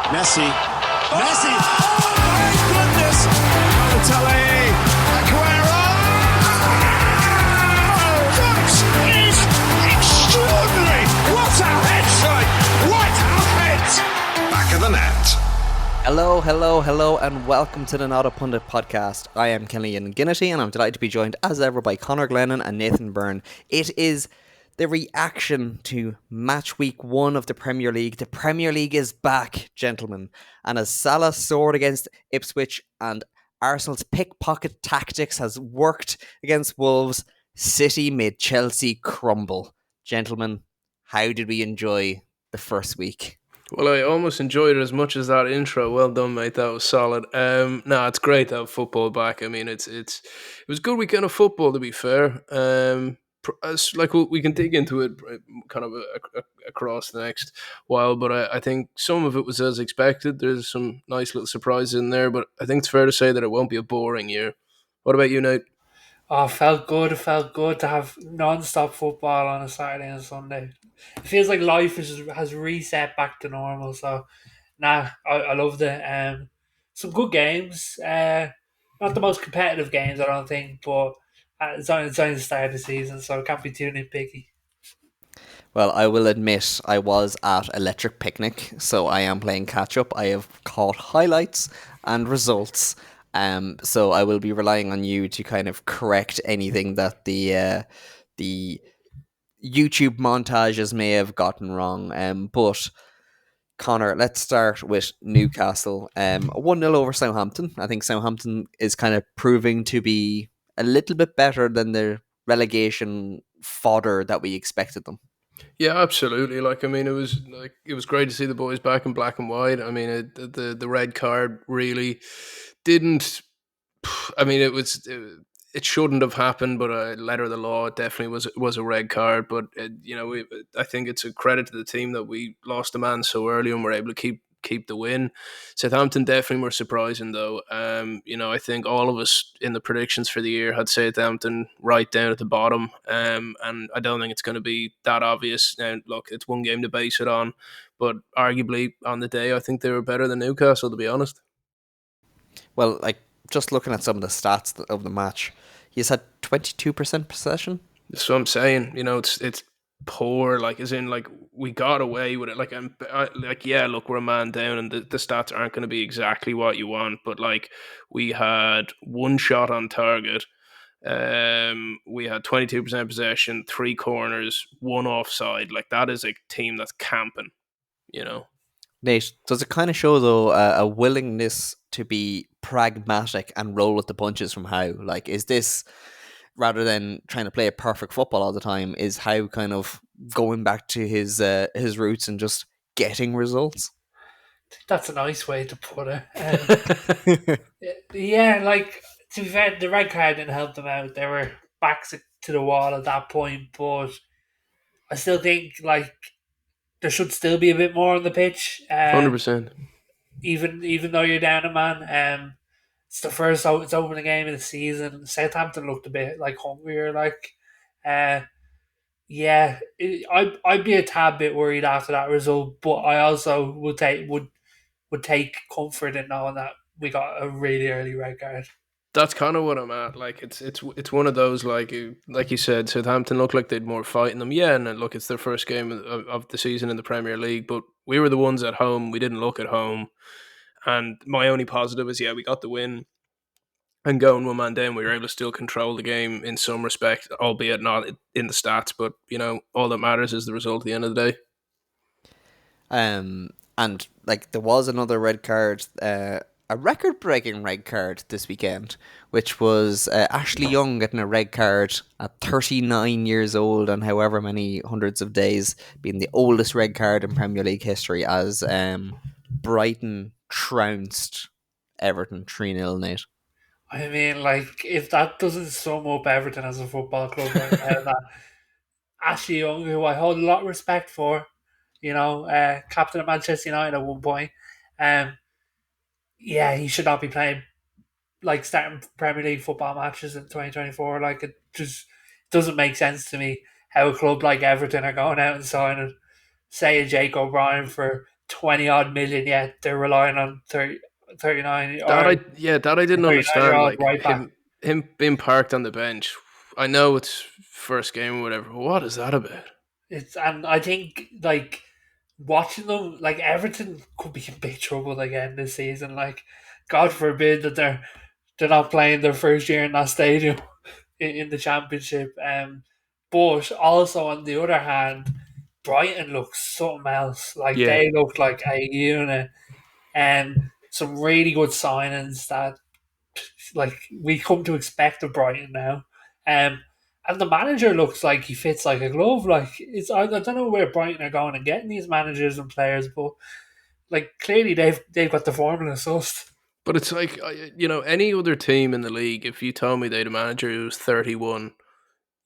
Messi. Messi. Oh my goodness. Balotelli. Aguero. Oh, that is extraordinary. What a head, son. What a head. Back of the net. Hello, and welcome to the Not a Pundit podcast. I am Killian Ginnity, and I'm delighted to be joined as ever by Conor Glennon and Nathan Byrne. It is the reaction to match week 1 of the Premier League. The Premier League is back, gentlemen. And as Salah soared against Ipswich and Arsenal's pickpocket tactics has worked against Wolves, City made Chelsea crumble. Gentlemen, how did we enjoy the first week? Well, I almost enjoyed it as much as that intro. Well done, mate. That was solid. No, it's great to have football back. I mean, it was a good weekend of football, to be fair. Like we can dig into it kind of across the next while, but I think some of it was as expected. There's some nice little surprises in there, but I think it's fair to say that it won't be a boring year. What about you, Nate? Oh, it felt good to have non-stop football on a Saturday and Sunday. It feels like life has reset back to normal. So, I loved it. Some good games. Not the most competitive games, I don't think, but it's only the start of the season, so it can't be too nitpicky. Well, I will admit I was at Electric Picnic, so I am playing catch up. I have caught highlights and results. So I will be relying on you to kind of correct anything that the YouTube montages may have gotten wrong. But Connor, let's start with Newcastle. 1-0 over Southampton. I think Southampton is kind of proving to be a little bit better than the relegation fodder that we expected them. Yeah, absolutely. Like, I mean, it was great to see the boys back in black and white. I mean, the red card really didn't. I mean, it shouldn't have happened, but letter of the law, it definitely was a red card. But I think it's a credit to the team that we lost a man so early and were able to keep the win. Southampton definitely were surprising, though. I think all of us in the predictions for the year had Southampton right down at the bottom, and I don't think it's going to be that obvious. Now, look, it's one game to base it on, but arguably on the day, I think they were better than Newcastle, to be honest. Well, like, just looking at some of the stats of the match, he's had 22% possession. That's what I'm saying. It's poor. Like, as in, like, we got away with it. Yeah, look, we're a man down, and the stats aren't going to be exactly what you want. But like, we had one shot on target. We had 22% possession, 3 corners, 1 offside. Like, that is a team that's camping. Nate, does it kind of show, though, a willingness to be pragmatic and roll with the punches from Howe? Like, is this, rather than trying to play a perfect football all the time, is Howe kind of going back to his roots and just getting results? That's a nice way to put it. Yeah, like, to be fair, the red card didn't help them out. They were backs to the wall at that point, but I still think, like, there should still be a bit more on the pitch. 100%. Even though you're down a man. It's the first opening game of the season. Southampton looked a bit like hungrier. Like, I'd be a tad bit worried after that result, but I also would take comfort in knowing that we got a really early red card. That's kind of what I'm at. Like, it's one of those, like you said, Southampton looked like they'd more fight in them. Yeah, and look, it's their first game of the season in the Premier League, but we were the ones at home. We didn't look at home. And my only positive is, we got the win. And going one man down, we were able to still control the game in some respect, albeit not in the stats. But, all that matters is the result at the end of the day. And like, there was another red card, a record-breaking red card this weekend, which was Ashley Young getting a red card at 39 years old and however many hundreds of days, being the oldest red card in Premier League history, as Brighton trounced Everton 3-0, Nate. I mean, like, if that doesn't sum up Everton as a football club, that Ashley Young, who I hold a lot of respect for, captain of Manchester United at one point, he should not be playing, like, starting Premier League football matches in 2024. Like, it just doesn't make sense to me how a club like Everton are going out and signing, say, a Jake O'Brien for 20 odd million yet. They're relying on 39 That or I didn't 39 year understand. old Like right back. him being parked on the bench. I know it's first game or whatever, but what is that about? And I think like watching them, like Everton could be in big trouble again this season. Like, God forbid that they're not playing their first year in that stadium in the championship. But also on the other hand, Brighton looks something else. Like Yeah, they look like a unit, and some really good signings that like we come to expect of Brighton now. And the manager looks like he fits like a glove. Like I don't know where Brighton are going and getting these managers and players, but like clearly they've got the formula sussed. but it's like any other team in the league. If you told me they had a manager who was 31,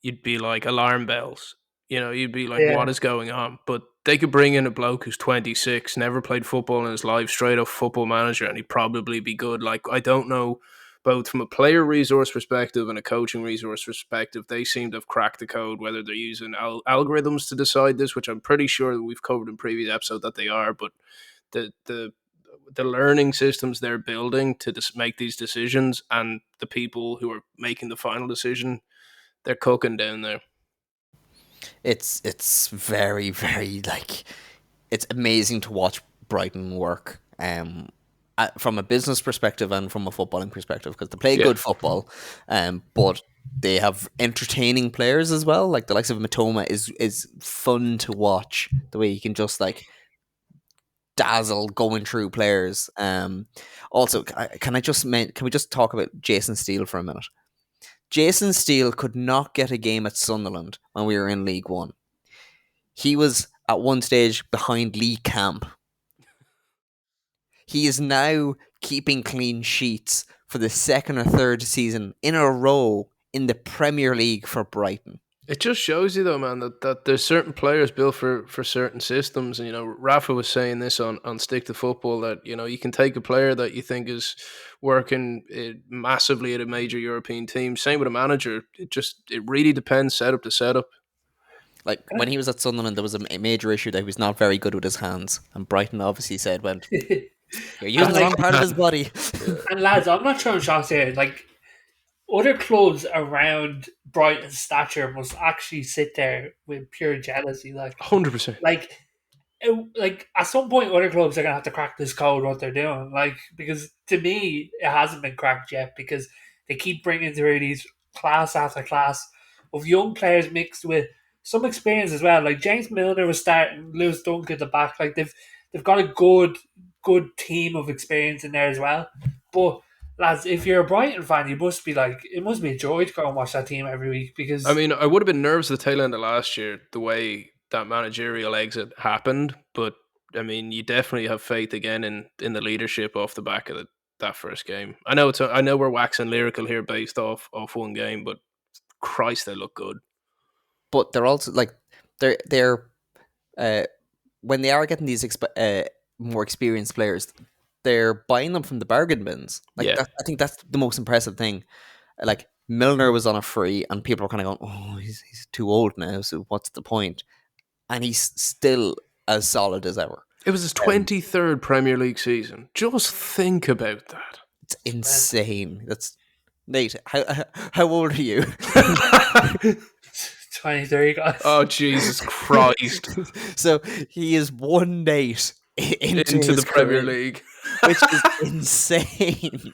you'd be like alarm bells. You'd be like, Yeah. what is going on? But they could bring in a bloke who's 26, never played football in his life, straight up football manager, and he'd probably be good. Like, I don't know, both from a player resource perspective and a coaching resource perspective, they seem to have cracked the code, whether they're using algorithms to decide this, which I'm pretty sure that we've covered in previous episode that they are, but the learning systems they're building to make these decisions and the people who are making the final decision, they're cooking down there. It's very, very like it's amazing to watch Brighton work. From a business perspective and from a footballing perspective, because they play good football, but they have entertaining players as well. Like the likes of Matoma is fun to watch. The way he can just like dazzle going through players. Also, can we just talk about Jason Steele for a minute? Jason Steele could not get a game at Sunderland when we were in League One. He was at one stage behind Lee Camp. He is now keeping clean sheets for the second or third season in a row in the Premier League for Brighton. It just shows you, though, man, that there's certain players built for certain systems. And, Rafa was saying this on Stick to Football, that, you can take a player that you think is working massively at a major European team. Same with a manager. It really depends setup to setup. Like, when he was at Sunderland, there was a major issue that he was not very good with his hands. And Brighton obviously said, you're using the wrong part of his body. And lads, I'm not throwing shots here. Like, other clubs around Brighton's stature must actually sit there with pure jealousy. Like, 100%. like at some point, other clubs are gonna have to crack this code what they're doing. Like, because to me, it hasn't been cracked yet because they keep bringing through these class after class of young players mixed with some experience as well. Like James Milner was starting, Lewis Dunk at the back. Like they've got a good team of experience in there as well. But lads, if you're a Brighton fan, you must be like, it must be a joy to go and watch that team every week because I mean, I would have been nervous at the tail end of last year, the way that managerial exit happened. But, I mean, you definitely have faith again in the leadership off the back of that first game. I know we're waxing lyrical here based off one game, but Christ, they look good. But they're also like they're when they are getting these more experienced players, they're buying them from the bargain bins. Like I think that's the most impressive thing. Like Milner was on a free, and people are kind of going, "Oh, he's too old now. So what's the point?" And he's still as solid as ever. It was his 23rd Premier League season. Just think about that. It's insane. That's Nate. How old are you? 23 guys. Oh, Jesus Christ. So he is one Nate into the Premier career, League, which is insane.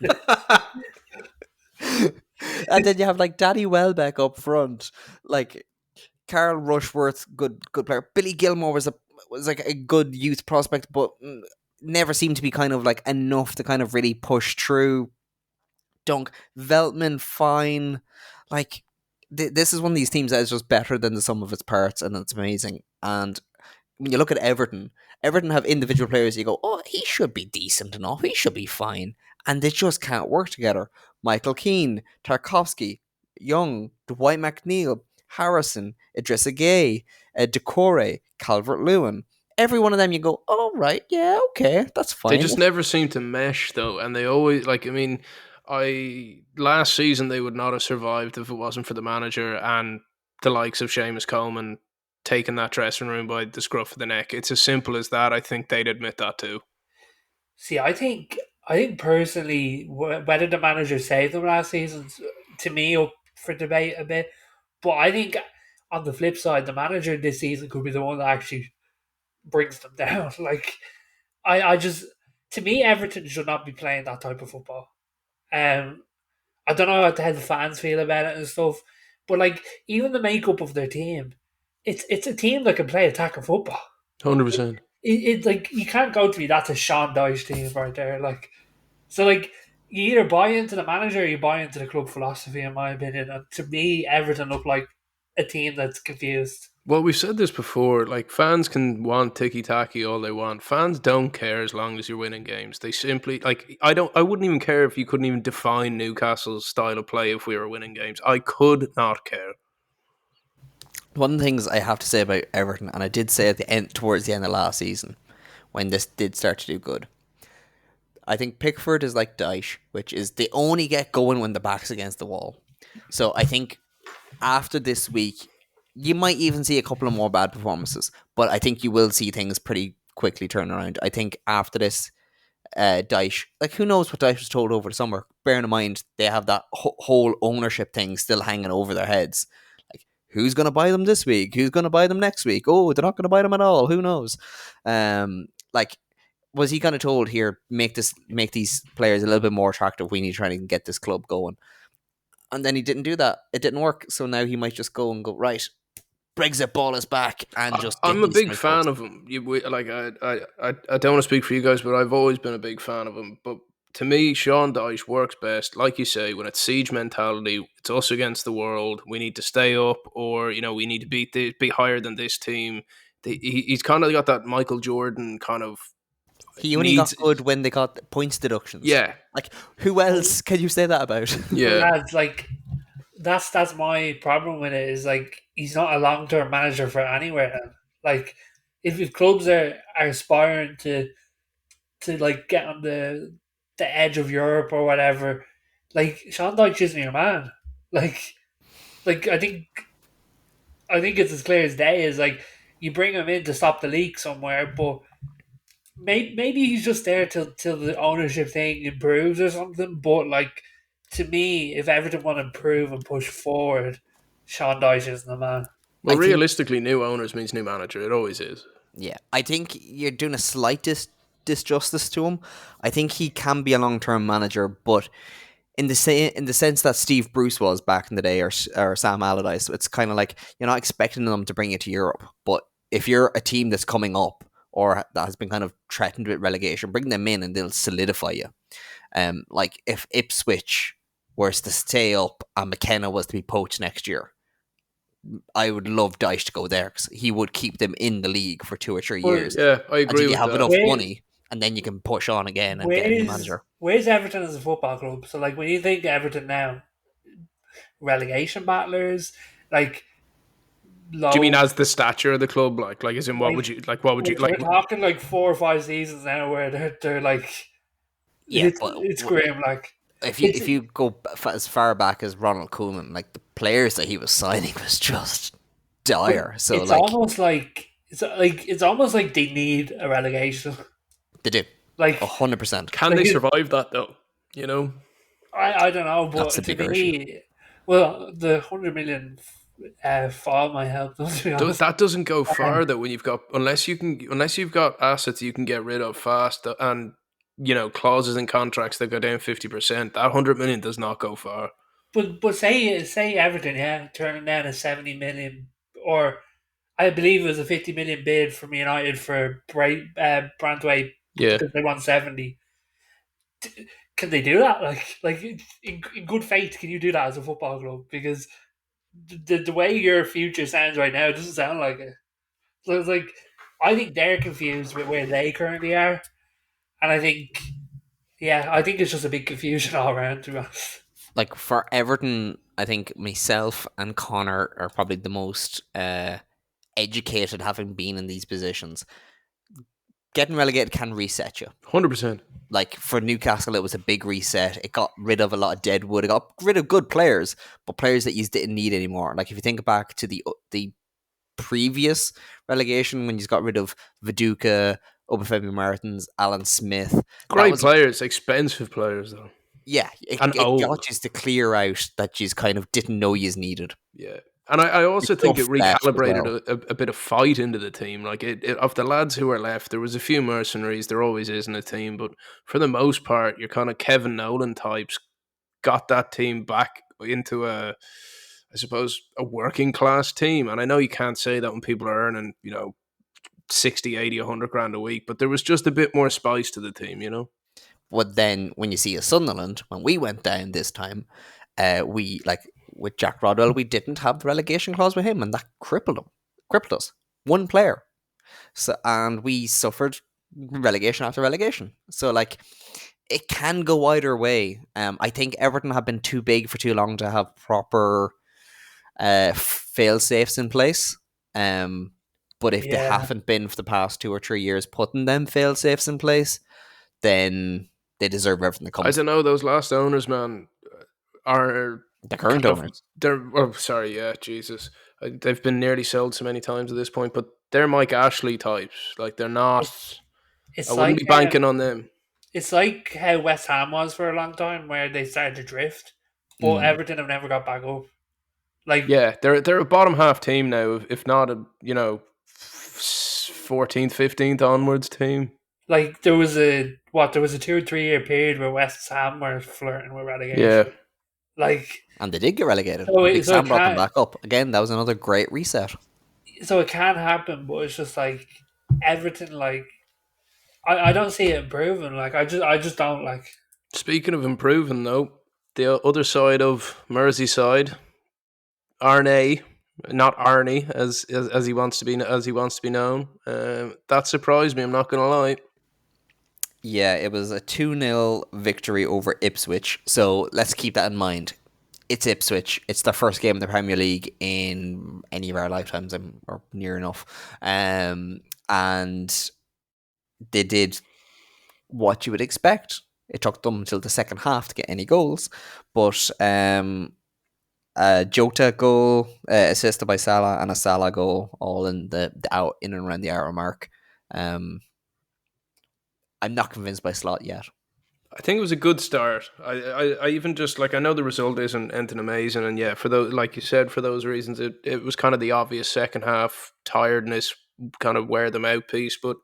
And then you have like Danny Welbeck up front, like Carl Rushworth, good player. Billy Gilmore was like a good youth prospect, but never seemed to be kind of like enough to kind of really push through. Dunk, Veltman, fine. Like this is one of these teams that is just better than the sum of its parts, and it's amazing. And when you look at Everton have individual players. You go, oh, he should be decent enough. He should be fine, and they just can't work together. Michael Keane, Tarkovsky, Young, Dwight McNeil, Harrison, Idrissa Gueye, Decore, Calvert-Lewin. Every one of them, you go, oh, right, yeah, okay, that's fine. They just never seem to mesh, though, and they always, last season they would not have survived if it wasn't for the manager and the likes of Seamus Coleman taking that dressing room by the scruff of the neck. It's as simple as that. I think they'd admit that too. See, I think personally, whether the manager saved them last season, to me, up for debate a bit. But I think on the flip side, the manager this season could be the one that actually brings them down. Like, I just, to me, Everton should not be playing that type of football. I don't know how the fans feel about it and stuff, but like even the makeup of their team, it's a team that can play attacking football. 100%. It like you can't go to me. That's a Sean Dyche team right there. Like so, like you either buy into the manager or you buy into the club philosophy. In my opinion, and to me, Everton look like a team that's confused. Well, we've said this before. Like, fans can want ticky-tacky all they want. Fans don't care as long as you're winning games. They simply, like, I wouldn't even care if you couldn't even define Newcastle's style of play if we were winning games. I could not care. One of the things I have to say about Everton, and I did say at the end, towards the end of last season, when this did start to do good, I think Pickford is like Dyche, which is they only get going when the back's against the wall. So I think after this week, you might even see a couple of more bad performances, but I think you will see things pretty quickly turn around. I think after this, Dyche, like who knows what Dyche was told over the summer. Bearing in mind they have that whole ownership thing still hanging over their heads. Like who's going to buy them this week? Who's going to buy them next week? Oh, they're not going to buy them at all. Who knows? Like was he kind of told here make these players a little bit more attractive? We need to try and get this club going. And then he didn't do that. It didn't work. So now he might just go right. Brexit ball is back and just. I'm a big fan of him. I don't want to speak for you guys, but I've always been a big fan of him. But to me, Sean Dyche works best, like you say, when it's siege mentality. It's us against the world. We need to stay up, or we need to be higher than this team. He's kind of got that Michael Jordan kind of. He only got good when they got points deductions. Yeah, like who else can you say that about? Yeah, lads, like that's my problem with it. Is like he's not a long-term manager for anywhere. Like if clubs are aspiring to like get on the edge of Europe or whatever, like Sean Dyche isn't your man. Like I think it's as clear as day. Is like you bring him in to stop the leak somewhere, but maybe he's just there till the ownership thing improves or something. But like to me, if Everton want to improve and push forward, Sean Dyche isn't the man. Well, realistically, new owners means new manager. It always is. Yeah, I think you're doing a slight disjustice to him. I think he can be a long-term manager, but in the sense that Steve Bruce was back in the day, or Sam Allardyce, it's kind of like you're not expecting them to bring you to Europe. But if you're a team that's coming up or that has been kind of threatened with relegation, bring them in and they'll solidify you. Like if Ipswich was to stay up and McKenna was to be poached next year, I would love Dyche to go there because he would keep them in the league for 2 or 3 years. Yeah, I agree with you have that. enough money, and then you can push on again and get a new manager. Where's Everton as a football club? So, like, when you think Everton now, relegation battlers, like, low, do you mean as the stature of the club? Like as in what would you like? What would you like? We're talking like 4 or 5 seasons now where they're like, yeah, it's grim. Like, if you go as far back as Ronald Koeman, like the players that he was signing was just dire. So it's almost like it's almost like they need a relegation. They do, like 100%. Can they survive that though? You know, I don't know, but That's the to bigger me, issue. well, the 100 million fall might help them. To be honest. that doesn't go far though. When you've got unless you've got assets you can get rid of fast and clauses in contracts that go down 50%, that 100 million does not go far. But say Everton, turning down a 70 million, or I believe it was a 50 million bid from United for Brantwaite. Yeah, because they want 70. Can they do that? Like in good faith, can you do that as a football club? Because the way your future sounds right now, it doesn't sound like it. So it's like I think they're confused with where they currently are, and I think it's just a big confusion all around. To be honest. Like for Everton, I think myself and Connor are probably the most educated, having been in these positions. Getting relegated can reset you. 100%. Like for Newcastle, it was a big reset. It got rid of a lot of dead wood. It got rid of good players, but players that you didn't need anymore. Like if you think back to the previous relegation when you got rid of Viduka, Obafemi Martins, Alan Smith. That Great was players, expensive players though, yeah, and it old. got you to clear out that you kind of didn't know you needed. Yeah. And I also think it Tough left as recalibrated well. a bit of fight into the team. Like of the lads who were left, there was a few mercenaries. There always is in a team, but for the most part, your kind of Kevin Nolan types got that team back into I suppose, a working class team. And I know you can't say that when people are earning, 60, 80, 100 grand a week, but there was just a bit more spice to the team, But then when you see a Sunderland, when we went down this time, we like with Jack Rodwell, we didn't have the relegation clause with him, and that crippled us. One player, so and we suffered relegation after relegation. So like, it can go either way. I think Everton have been too big for too long to have proper fail safes in place. But if they haven't been for the past 2 or 3 years putting them fail safes in place, then they deserve everything that comes. I don't know, those last owners, man, are the current owners. Jesus. They've been nearly sold so many times at this point, but they're Mike Ashley types. Like, they're not. I wouldn't be banking on them. It's like how West Ham was for a long time, where they started to drift, but Everton have never got back up. Like, yeah, they're a bottom half team now, if not a 14th, 15th onwards team. Like, there was a 2 or 3 year period where West Ham were flirting with relegation. Yeah. Like, and they did get relegated. So Big Sam brought them back up. Again, that was another great reset. So it can happen, but it's just like Everton, like, I don't see it improving. Like, I just don't like. Speaking of improving, though, the other side of Merseyside, Arne, not Arnie as he wants to be known. That surprised me. I'm not going to lie. Yeah, it was a 2-0 victory over Ipswich. So let's keep that in mind. It's Ipswich. It's their first game in the Premier League in any of our lifetimes, or near enough. And they did what you would expect. It took them until the second half to get any goals. But Jota goal, assisted by Salah, and a Salah goal, all in the out in and around the hour mark. I'm not convinced by Slot yet. I think it was a good start. I even just, like, I know the result isn't anything amazing, and yeah, for those, like you said, for those reasons, it was kind of the obvious second half tiredness kind of wear them out piece. But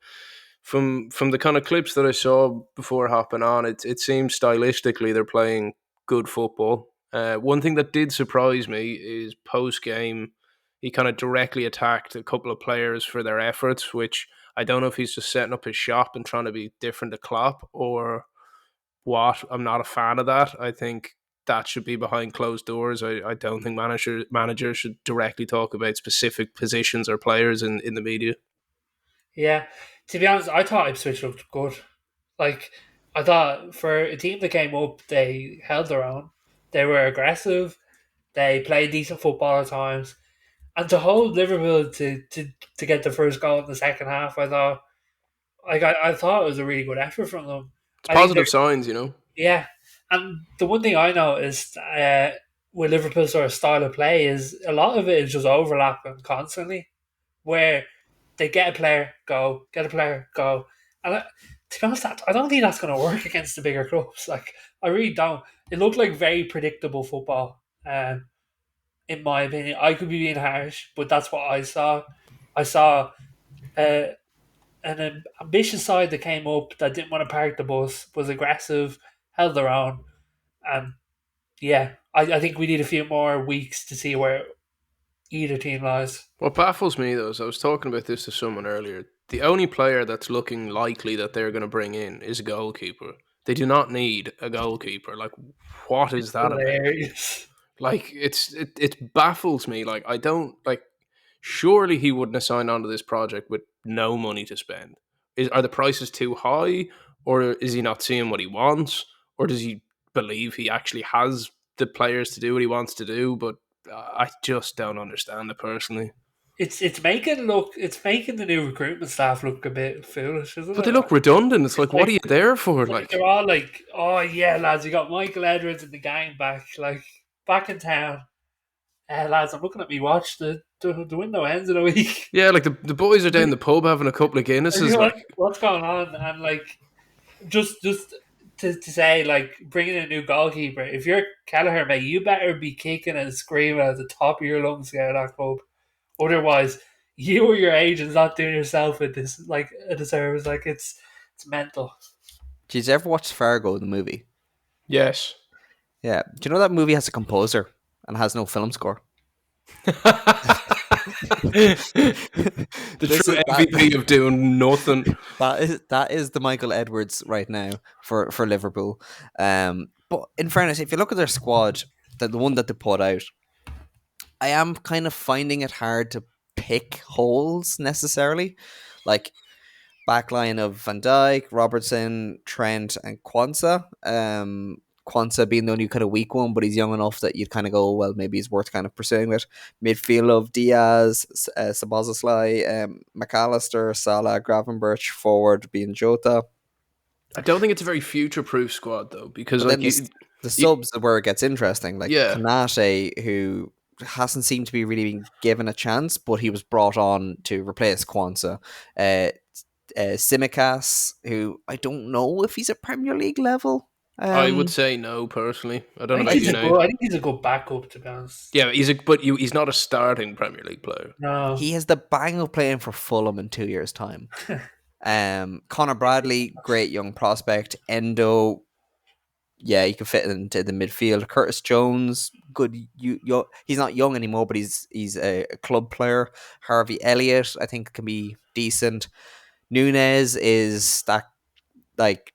from the kind of clips that I saw before hopping on, it seems stylistically they're playing good football. One thing that did surprise me is post game, he kind of directly attacked a couple of players for their efforts, which I don't know if he's just setting up his shop and trying to be different to Klopp or what. I'm not a fan of that. I think that should be behind closed doors. I don't think managers should directly talk about specific positions or players in the media. Yeah, to be honest, I thought Ipswich looked good. Like, I thought for a team that came up, they held their own. They were aggressive. They played decent football at times. And to hold Liverpool to get the first goal in the second half, I thought it was a really good effort from them. It's positive signs, Yeah, and the one thing I noticed with Liverpool's sort of style of play is a lot of it is just overlapping constantly, where they get a player, go, get a player, go. And to be honest, I don't think that's going to work against the bigger clubs. Like, I really don't. It looked like very predictable football. In my opinion, I could be being harsh, but that's what I saw. I saw an ambitious side that came up that didn't want to park the bus, was aggressive, held their own, and yeah, I think we need a few more weeks to see where either team lies. What baffles me, though, is I was talking about this to someone earlier. The only player that's looking likely that they're going to bring in is a goalkeeper. They do not need a goalkeeper. Like, what is that Hilarious. about? Like, it baffles me. Like, I don't, like, surely he wouldn't have signed onto this project with no money to spend. Are the prices too high, or is he not seeing what he wants, or does he believe he actually has the players to do what he wants to do? But I just don't understand it personally. It's making the new recruitment staff look a bit foolish, isn't it? But they look redundant. It's like, what are you there for? Like, they're all like, oh yeah, lads, you got Michael Edwards and the gang back in town. Lads, I'm looking at me watch. The window ends in a week. Yeah, like the boys are down the pub having a couple of Guinnesses. Like, What's going on? And like, just to say, like, bringing a new goalkeeper. If you're Kelleher, mate, you better be kicking and screaming at the top of your lungs to get out of that club. Otherwise, you or your agent's not doing yourself with this, like, a disservice. Like, it's mental. Did you ever watch Fargo, the movie? yes. Yeah. Do you know that movie has a composer and has no film score? The This true is- MVP of doing nothing. that is the Michael Edwards right now for Liverpool. But in fairness, if you look at their squad, the one that they put out, I am kind of finding it hard to pick holes necessarily. Like backline of Van Dijk, Robertson, Trent, and Kwanzaa. Kwanzaa being the only kind of weak one, but he's young enough that you'd kind of go, well, maybe he's worth kind of pursuing it. Midfield of Diaz, Szoboszlai, McAllister, Salah, Gravenberch. Forward being Jota. I don't think it's a very future-proof squad though, because But like then the subs are where it gets interesting. Like Yeah. Kanate, who hasn't seemed to be really being given a chance, but he was brought on to replace Kwanzaa. Simicas, who I don't know if he's a Premier League level. I would say no personally. I don't know I about think, you now. I think he's a good backup, to be honest. Yeah, he's not a starting Premier League player. No. He has the bang of playing for Fulham in 2 years' time. Connor Bradley, great young prospect. Endo, yeah, you can fit into the midfield. Curtis Jones, good. He's not young anymore, but he's a club player. Harvey Elliott, I think, can be decent. Nunez is that like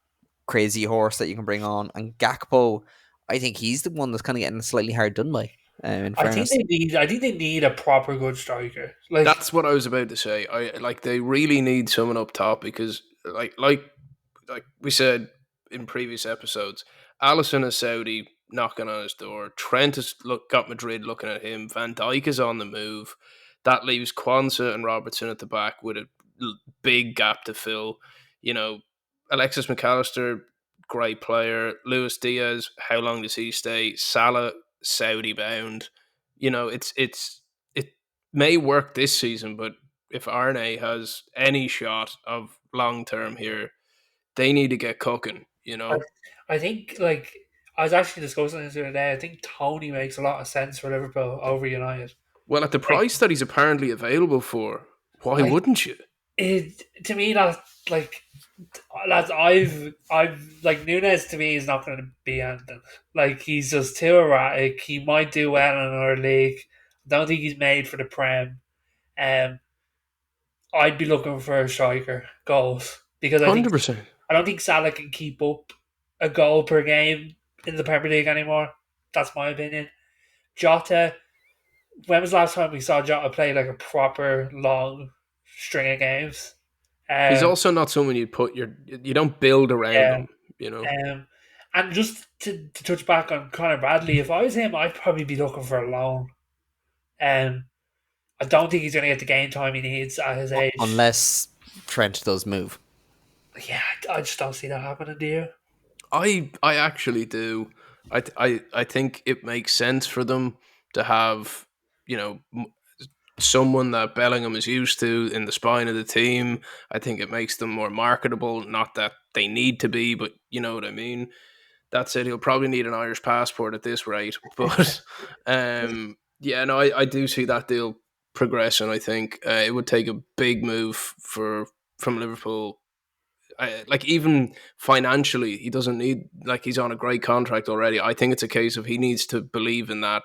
crazy horse that you can bring on, and Gakpo, I think he's the one that's kind of getting slightly hard done by. In I think fairness, I think they need a proper good striker. Like, That's what I was about to say. They really need someone up top because like we said in previous episodes, Allison is Saudi knocking on his door. Trent has got Madrid looking at him. Van Dijk is on the move. That leaves Kwanzaa and Robertson at the back with a big gap to fill. You know, Alexis McAllister, great player. Luis Diaz, how long does he stay? Salah, Saudi bound. You know, it may work this season, but if Arne has any shot of long term here, they need to get cooking. You know, I think, like, I was actually discussing this the other day. I think Tony makes a lot of sense for Liverpool over United. well at the price that he's apparently available for, why Like- wouldn't you? To me, that, like, lads, I've like, Nunes to me is not going to be anything. Like, he's just too erratic. He might do well in another league. I don't think he's made for the Prem. I'd be looking for a striker goals because I 100%. don't think Salah can keep up a goal per game in the Premier League anymore. That's my opinion. Jota, when was the last time we saw Jota play like a proper long string of games? He's also not someone you don't build around Yeah. him. You know, And just to touch back on Conor Bradley, if I was him, I'd probably be looking for a loan. I don't think he's going to get the game time he needs at his age. unless Trent does move. Yeah, I just don't see that happening, do you? I actually do. I think it makes sense for them to have, you know, someone that Bellingham is used to in the spine of the team. I think it makes them more marketable. Not that they need to be, but you know what I mean. That's it. He'll probably need an Irish passport at this rate. But yeah, no, I do see that deal progressing. I think it would take a big move from Liverpool. Like, even financially, he doesn't need, like, he's on a great contract already. I think it's a case of he needs to believe in that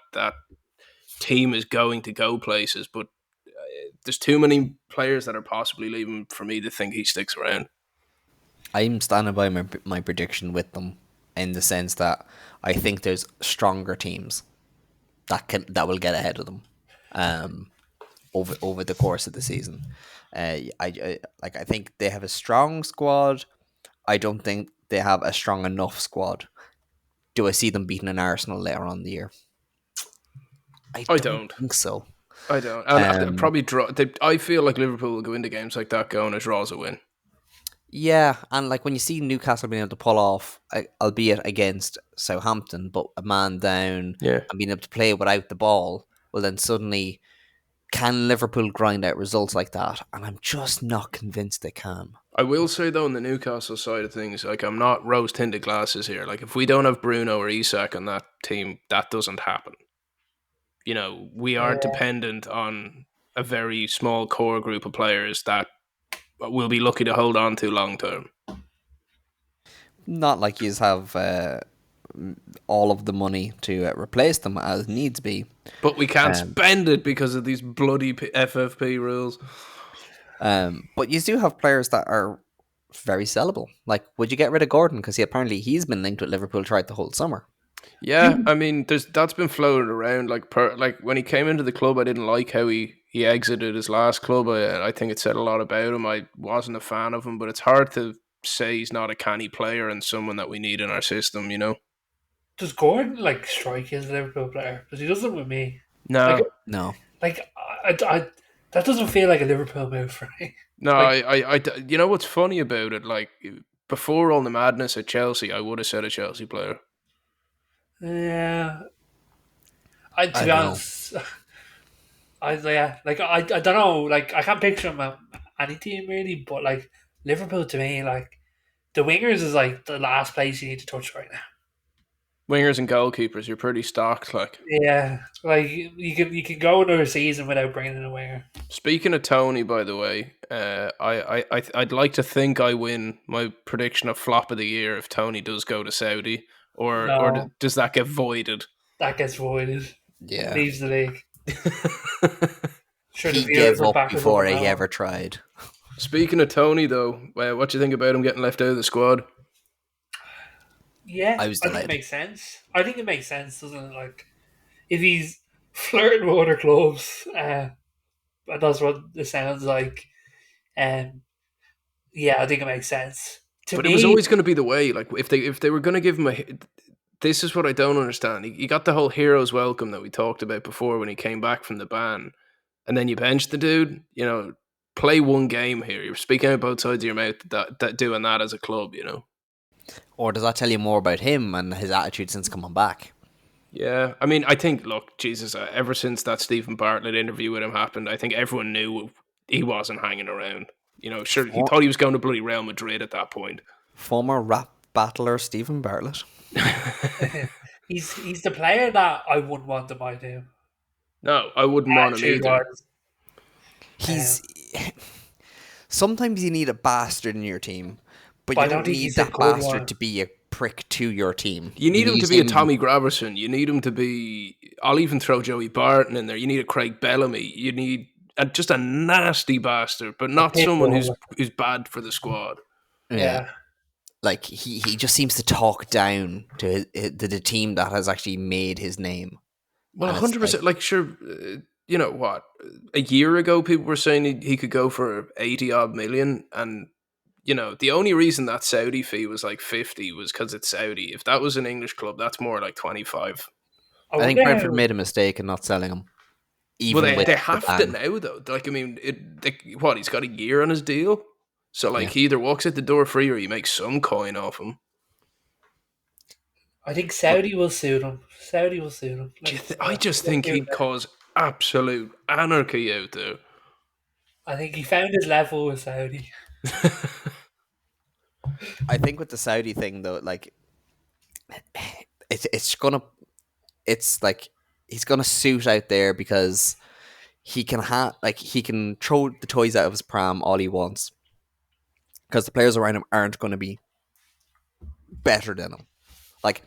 team is going to go places, but there's too many players that are possibly leaving for me to think he sticks around. I'm standing by my prediction with them in the sense that I think there's stronger teams that will get ahead of them over the course of the season. I think they have a strong squad. I don't think they have a strong enough squad. Do I see them beating an Arsenal later on in the year? I don't think so. I don't. And probably draw. I feel like Liverpool will go into games like that going a draw's a win. Yeah, and like when you see Newcastle being able to pull off, albeit against Southampton, but a man down Yeah. and being able to play without the ball, well, then suddenly can Liverpool grind out results like that? And I'm just not convinced they can. I will say though, on the Newcastle side of things, like I'm not rose tinted glasses here. Like if we don't have Bruno or Isak on that team, that doesn't happen. We are dependent on a very small core group of players that we'll be lucky to hold on to long term. Not like you have all of the money to replace them as needs be. But we can't spend it because of these bloody FFP rules. But you do have players that are very sellable. Like, would you get rid of Gordon? Because he's been linked with Liverpool throughout the whole summer. Yeah, I mean, that's been floated around. Like when he came into the club, I didn't like how he exited his last club. I think it said a lot about him. I wasn't a fan of him, but it's hard to say he's not a canny player and someone that we need in our system. Does Gordon strike as a Liverpool player? Because he doesn't with me. No, No. I that doesn't feel like a Liverpool move for me. no. I you know what's funny about it? Like before all the madness at Chelsea, I would have said a Chelsea player. Yeah. To be honest, I don't know. Like I can't picture him at any team really, but Liverpool to me, the wingers is the last place you need to touch right now. Wingers and goalkeepers, you're pretty stocked. Yeah, you can go another season without bringing in a winger. Speaking of Tony, by the way, I'd like to think I win my prediction of flop of the year if Tony does go to Saudi, or does that get voided? That gets voided. Yeah. Leaves the league. He gave up before he ever tried. Speaking of Tony, though, what do you think about him getting left out of the squad? Yeah, I think it makes sense. I think it makes sense, doesn't it? If he's flirting with other clubs, and that's what it sounds like. Yeah, I think it makes sense. It was always going to be the way. Like if they were going to give him this is what I don't understand. He got the whole hero's welcome that we talked about before when he came back from the ban, and then you bench the dude. Play one game here. You're speaking out both sides of your mouth that doing that as a club. Or does that tell you more about him and his attitude since coming back? Yeah, I mean, I think, look, Jesus, ever since that Stephen Bartlett interview with him happened, I think everyone knew he wasn't hanging around. Sure, he thought he was going to bloody Real Madrid at that point. Former rap battler Stephen Bartlett. He's the player that I wouldn't want to buy him. No, I wouldn't want him either. He's sometimes you need a bastard in your team, but you don't need that bastard to be a prick to your team. You need him to be a Tommy Graverson. You need him to be. I'll even throw Joey Barton in there. You need a Craig Bellamy. You need just a nasty bastard, but not someone who's bad for the squad. Yeah. Like he just seems to talk down to the team that has actually made his name. Well, 100%. Like, sure, you know what? A year ago, people were saying he could go for 80 odd million, and the only reason that Saudi fee was like 50 was because it's Saudi. If that was an English club, that's more like 25. I think Brentford made a mistake in not selling him. They have to now, though. Like, I mean, he's got a year on his deal? So, he either walks out the door free or he makes some coin off him. I think Saudi will suit him. I just think he'd cause absolute anarchy out there. I think he found his level with Saudi. I think with the Saudi thing though, he's gonna suit out there because he can throw the toys out of his pram all he wants because the players around him aren't going to be better than him. Like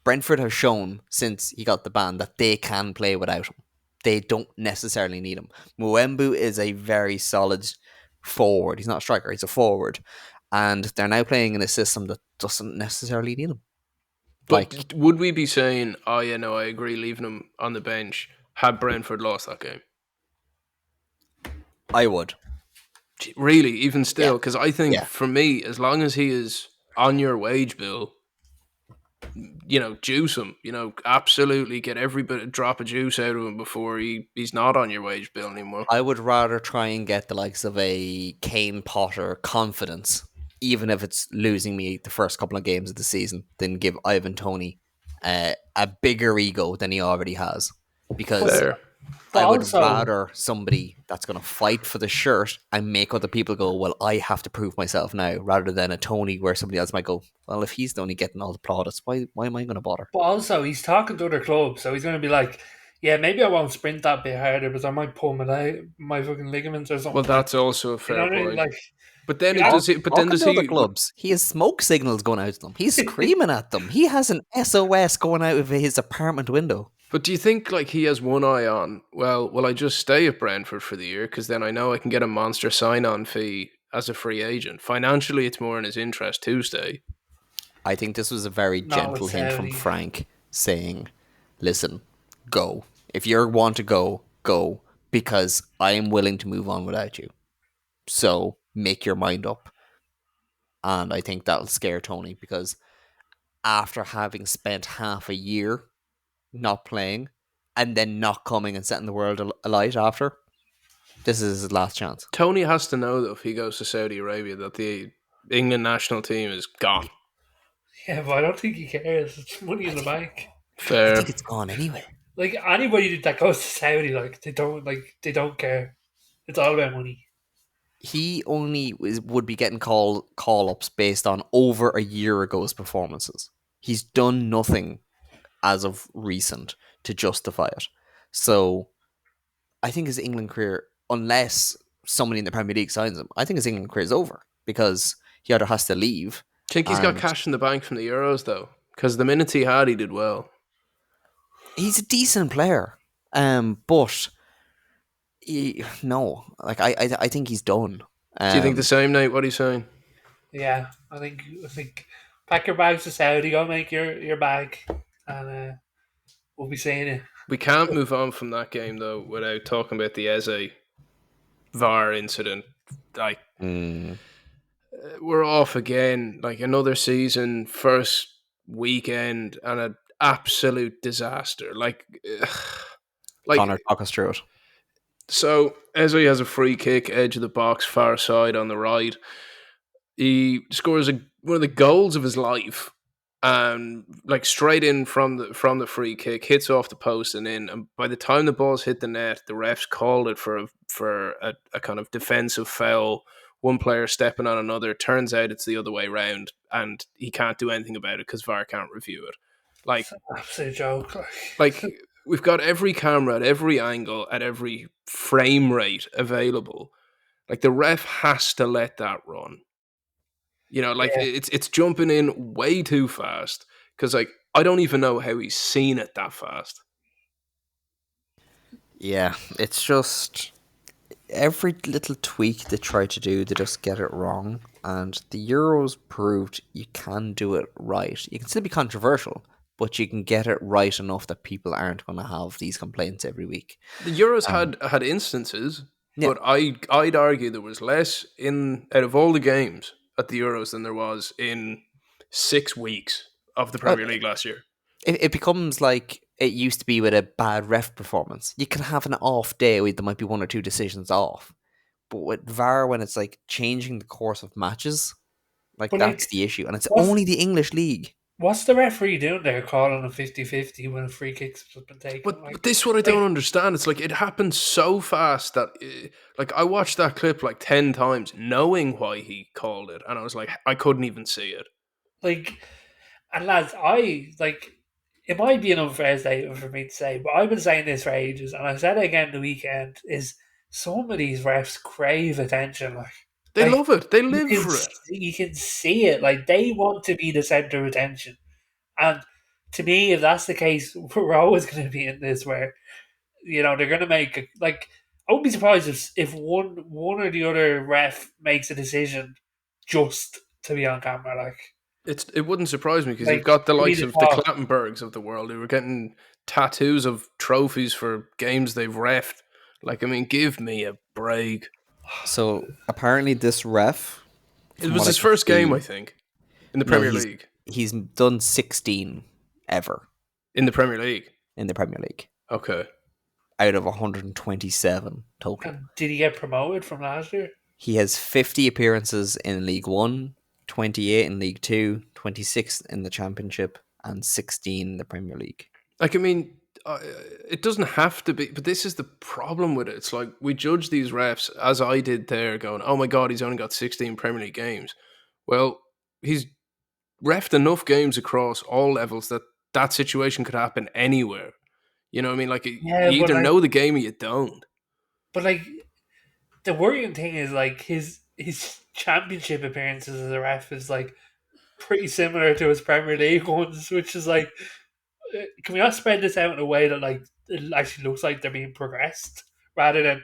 Brentford have shown since he got the ban that they can play without him. They don't necessarily need him. Mwembu is a very solid forward. He's not a striker, he's a forward. And they're now playing in a system that doesn't necessarily need him. But would we be saying, oh yeah, no, I agree, leaving him on the bench, had Brentford lost that game? I would. Really, even still, because I think for me, as long as he is on your wage bill, juice him. Absolutely get every bit of drop of juice out of him before he's not on your wage bill anymore. I would rather try and get the likes of a Kane Potter confidence, even if it's losing me the first couple of games of the season, than give Ivan Toney a bigger ego than he already has. Because But I would also, rather somebody that's going to fight for the shirt and make other people go, well, I have to prove myself now, rather than a Tony where somebody else might go, well, if he's only getting all the plaudits, why am I going to bother? he's talking to other clubs, so he's going to be like, yeah, maybe I won't sprint that bit harder, because I might pull my fucking ligaments or something. Well, that's also a you fair know what I mean? point. Like, But then you it know, does. But then Talking does to other he? clubs, he has smoke signals going out to them. He's screaming at them. He has an SOS going out of his apartment window. But do you think like he has one eye on? Well, will I just stay at Brentford for the year because then I know I can get a monster sign-on fee as a free agent. Financially, it's more in his interest to stay. I think this was a very not with gentle hint from Saudi. Frank saying, listen, go. If you want to go, go, because I am willing to move on without you. So make your mind up. And I think that'll scare Tony, because after having spent half a year not playing and then not coming and setting the world alight after, this is his last chance. Tony has to know that if he goes to Saudi Arabia that the England national team is gone. Yeah, but I don't think he cares. It's money in the bank. I Fair. think it's gone anyway. Like, anybody that goes to Saudi, they don't care. It's all about money. He only would be getting call ups based on over a year ago's performances. He's done nothing as of recent to justify it. So I think his England career, unless somebody in the Premier League signs him, I think his England career is over, because he either has to leave. Think he's got and cash in the bank from the Euros though, because the minutes he had, he did well. He's a decent player, but I think he's done. Do you think the same, Nate? What are you saying? Yeah, I think pack your bags to Saudi, go make your bag, and we'll be seeing it. We can't move on from that game though without talking about the Eze VAR incident. Like, we're off again. Like, another season, first weekend, and an absolute disaster. Like Connor, talk us through it. So Eze has a free kick, edge of the box, far side on the right. He scores one of the goals of his life, and like straight in from the free kick, hits off the post and in. And by the time the ball's hit the net, the refs called it for a kind of defensive foul. One player stepping on another. Turns out it's the other way round, and he can't do anything about it because VAR can't review it. Like, It's an absolute joke. like we've got every camera at every angle, at every frame rate available. Like, the ref has to let that run. You know, like, Yeah. it's jumping in way too fast, because like I don't even know how he's seen it that fast. Yeah, it's just every little tweak they try to do, they just get it wrong. And the Euros proved you can do it right. You can still be controversial, but you can get it right enough that people aren't going to have these complaints every week. The Euros had instances, Yeah. but I'd argue there was less out of all the games at the Euros than there was in 6 weeks of the Premier League last year. It becomes like it used to be with a bad ref performance. You can have an off day where there might be one or two decisions off. But with VAR, when it's like changing the course of matches, like, But, that's like, the issue. And it's what's- only the English league. What's the referee doing there, calling a 50-50 when a free kick's been taken? But this is what I don't understand. It's like it happened so fast that, like, I watched that clip like 10 times knowing why he called it, and I was like, I couldn't even see it. And lads, it might be an unfair statement for me to say, but I've been saying this for ages, and I said it again the weekend, is some of these refs crave attention. They Like, love it. They you live can for it. You can see it. Like, they want to be the center of attention. And to me, if that's the case, we're always going to be in this where, they're going to make I wouldn't be surprised if one or the other ref makes a decision just to be on camera. Like, It wouldn't surprise me, because Like, you've got the we likes need of to the talk. Clattenburgs of the world who are getting tattoos of trophies for games they've reffed. Like, I mean, give me a break. So apparently this ref... It from was what his I can first game, see- I think, in the No, Premier League. He's done 16 ever In the Premier League. in the Premier League Okay. out of 127 total. and did he get promoted from last year? He has 50 appearances in League 1, 28 in League 2, 26 in the Championship, and 16 in the Premier League. Like, I mean, it doesn't have to be, but this is the problem with it. It's like we judge these refs, as I did there, going, "Oh my god, he's only got 16 Premier League games." Well, he's refed enough games across all levels that that situation could happen anywhere. You know what I mean? Like you Yeah, but either like, know the game or you don't. but like, the worrying thing is like his championship appearances as a ref is like pretty similar to his Premier League ones, which is like, can we not spread this out in a way that like it actually looks like they're being progressed rather than,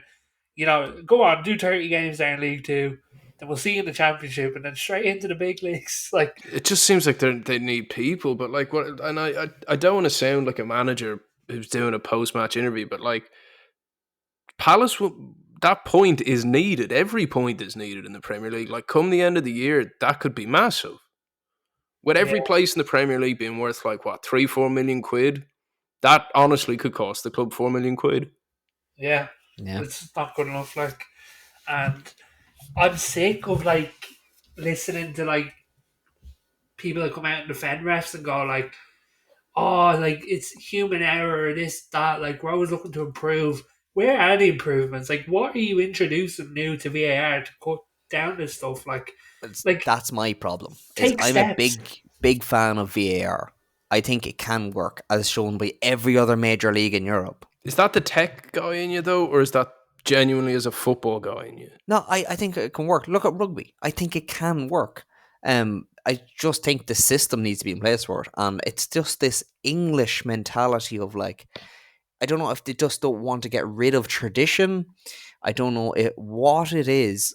go on, do 30 games there in League Two, then we'll see you in the Championship, and then straight into the big leagues. Like, It just seems like they need people, but like what? And I don't want to sound like a manager who's doing a post match interview, but like Palace, that point is needed. Every point is needed in the Premier League. Like come the end of the year, that could be massive. With every yeah, place in the Premier League being worth like what 3-4 million quid, that honestly could cost the club 4 million quid. yeah, Yeah. it's not good enough. Like, and I'm sick of like listening to like people that come out and defend refs and go like, oh, like it's human error, this, that, like we're always looking to improve. Where are the improvements? Like, what are you introducing new to VAR to cut down this stuff? Like That's my problem. Is take I'm a steps. big fan of VAR. I think it can work, as shown by every other major league in Europe. Is that the tech guy in you though, or is that genuinely as a football guy in you? No, I think it can work. Look at rugby. I think it can work. I just think the system needs to be in place for it. And it's just this English mentality of like, I don't know if they just don't want to get rid of tradition. I don't know what it is.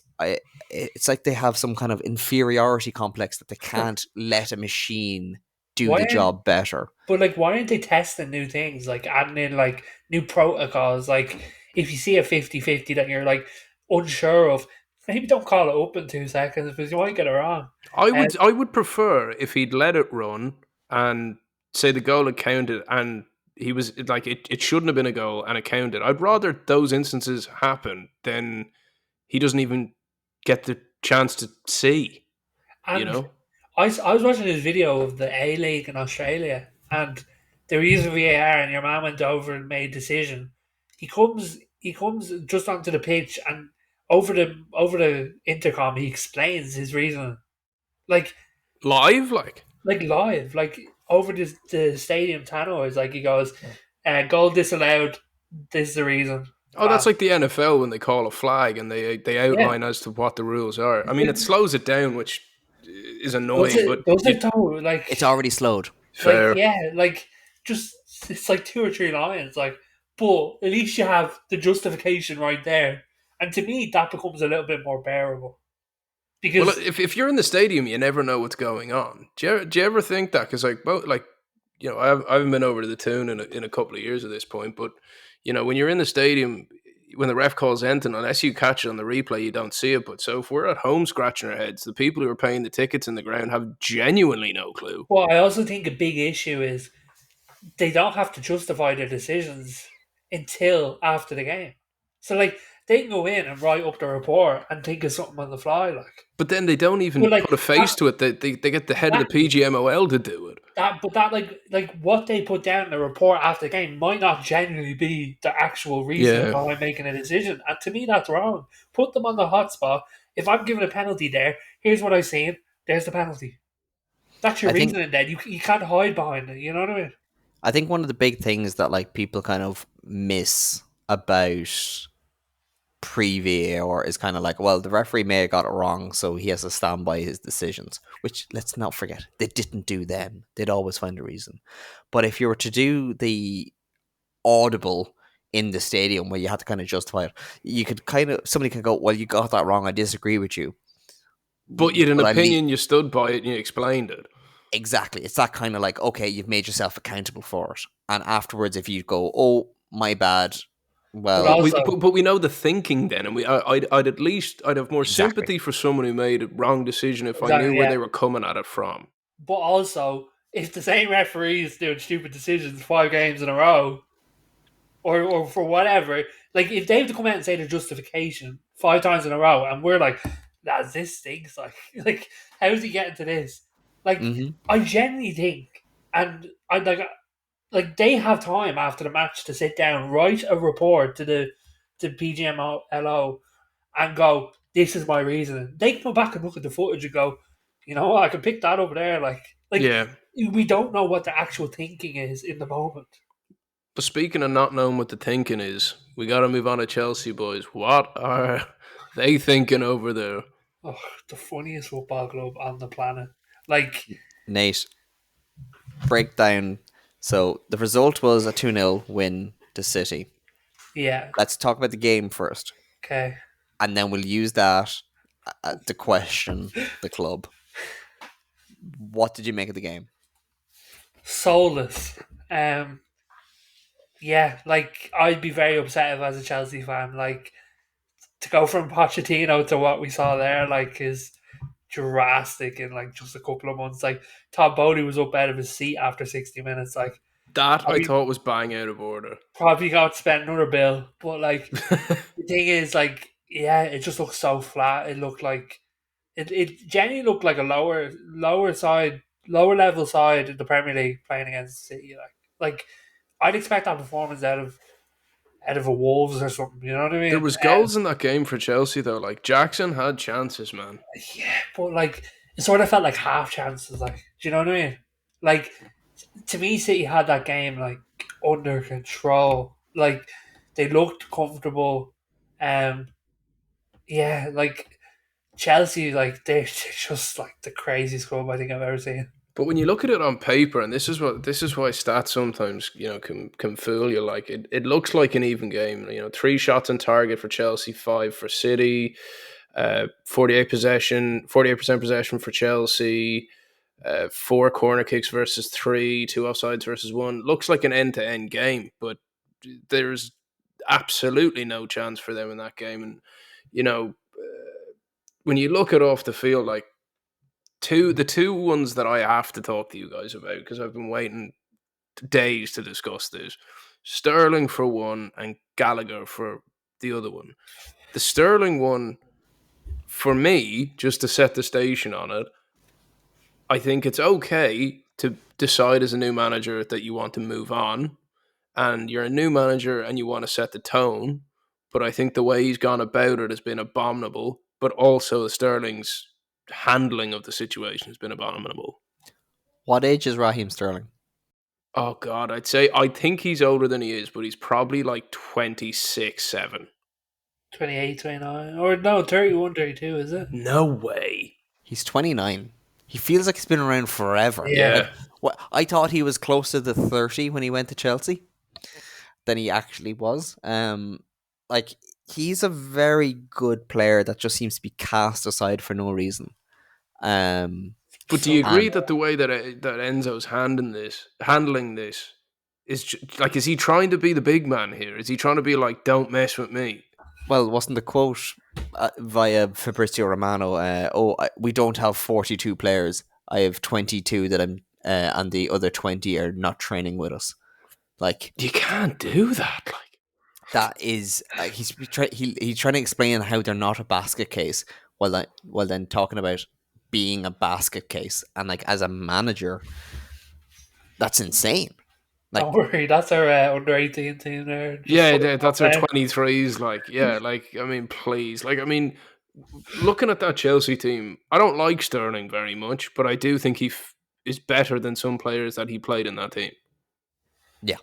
It's like they have some kind of inferiority complex that they can't let a machine do Why the aren't, job better. but like, why aren't they testing new things? Like adding in like new protocols. Like if you see a 50-50 that you're like unsure of, maybe don't call it up in 2 seconds because you might get it wrong. Um, I would prefer if he'd let it run and say the goal had counted and he was like it shouldn't have been a goal and it counted. I'd rather those instances happen than he doesn't even get the chance to see. You and know, I was watching this video of the A League in Australia, and they were using VAR, and your man went over and made a decision. He comes just onto the pitch, and over the intercom, he explains his reason, like live like. live, like over the stadium tannoy. Like he goes, "Goal disallowed. This is the reason." Oh, that's like the NFL when they call a flag and they Yeah, outline as to what the rules are. I mean, it slows it down, which is does annoying, it? but Does it though? It's already slowed. Like, fair. yeah, like just it's like two or three lines, like, but at least you have the justification right there, and to me that becomes a little bit more bearable Well, because if you're in the stadium, you never know what's going on. Do you ever think that? Because I haven't been over to the Toon in a couple of years at this point, but when you're in the stadium, when the ref calls anything, unless you catch it on the replay, you don't see it. But so if we're at home scratching our heads, the people who are paying the tickets in the ground have genuinely no clue. I also think a big issue is they don't have to justify their decisions until after the game. So like they can go in and write up the report and think of something on the fly, like. But then they don't even But like put a face to it. They get the head of the exactly. PGMOL to do it. That like what they put down in the report after the game might not genuinely be the actual reason Yeah. behind making a decision. And to me that's wrong. Put them on the hot spot. If I'm given a penalty there, here's what I've seen, there's the penalty. That's your I think reasoning then. You can't hide behind it, you know what I mean? I think one of the big things that like people kind of miss about pre-VAR is kind of like, well, the referee may have got it wrong, so he has to stand by his decisions, which let's not forget, they didn't do then. They'd always find a reason. But if you were to do the audible in the stadium where you had to kind of justify it, you could kind of, somebody can go, well, you got that wrong, I disagree with you. But you had an But opinion, you stood by it, and you explained it. exactly. It's that kind of like, okay, you've made yourself accountable for it. And afterwards, if you go, oh, my bad, But well, also We know the thinking then, and I'd have more exactly. sympathy for someone who made a wrong decision if I knew exactly, where yeah. they were coming at it from. But also if the same referee is doing stupid decisions 5 games in a row, or for whatever, like if they have to come out and say their justification 5 times in a row, and we're like, "Lads, this stinks." Like, like how is he getting to this? Like, Hmm. I genuinely think, and I like, like they have time after the match to sit down, write a report to PGMOL and go, this is my reasoning. They can go back and look at the footage and go, you know what, I can pick that over there. Like Yeah. we don't know what the actual thinking is in the moment. But speaking of not knowing what the thinking is, we got to move on to Chelsea, boys. What are they thinking over there? Oh, the funniest football club on the planet. Like, Nate, breakdown. So the result was a 2-0 win to City. yeah, Let's talk about the game first, okay. and then we'll use that to question the club. What did you make of the game? Soulless. Yeah, like I'd be very upset if I was a Chelsea fan. Like to go from Pochettino to what we saw there, like is drastic in like just a couple of months. Like Todd Bowley was up out of his seat after 60 minutes. Like That I I mean, thought was bang out of order. probably got to spend another bill, but like the thing is, like yeah, it just looked so flat. It looked like it genuinely looked like a lower level side in the Premier League playing against City. Like I'd expect that performance out of a Wolves or something. You know what I mean? There was goals in that game for Chelsea though. Like Jackson had chances, man. Yeah, but like it sort of felt like half chances. Like, do you know what I mean? Like to me, City had that game like under control. Like they looked comfortable. Yeah, like Chelsea, like they're just like the craziest club I think I've ever seen. But when you look at it on paper, and this is why stats sometimes can fool you. Like it looks like an even game. 3 shots on target for Chelsea, 5 for City, 48% possession for Chelsea, 4 corner kicks versus 3, 2 offsides versus 1. Looks like an end to end game, but there's absolutely no chance for them in that game. And when you look at off the field, like the two ones that I have to talk to you guys about because I've been waiting days to discuss this. Sterling for one and Gallagher for the other one. The Sterling one, for me, just to set the station on it, I think it's okay to decide as a new manager that you want to move on and you're a new manager and you want to set the tone. But I think the way he's gone about it has been abominable, but also Sterling's handling of the situation has been abominable. What age is Raheem Sterling? Oh God, I think he's older than he is, but he's probably like 26, 7. 28, 29. Or no, 31, 32, is it? No way. He's 29. He feels like he's been around forever. Yeah. What I thought he was closer to 30 when he went to Chelsea than he actually was. Like he's a very good player that just seems to be cast aside for no reason. But do you agree that the way that Enzo's handling this is like, is he trying to be the big man here? Is he trying to be like, don't mess with me? Well, wasn't the quote via Fabrizio Romano, we don't have 42 players. I have 22 that I'm, and the other 20 are not training with us. Like, you can't do that. Like, that is, he's trying to explain how they're not a basket case while then talking about being a basket case. And like, as a manager, that's insane. Like, don't worry, that's our under 18 team there. Just that's our 23s. Like, I mean, please. Like, I mean, looking at that Chelsea team, I don't like Sterling very much, but I do think he is better than some players that he played in that team. Yeah.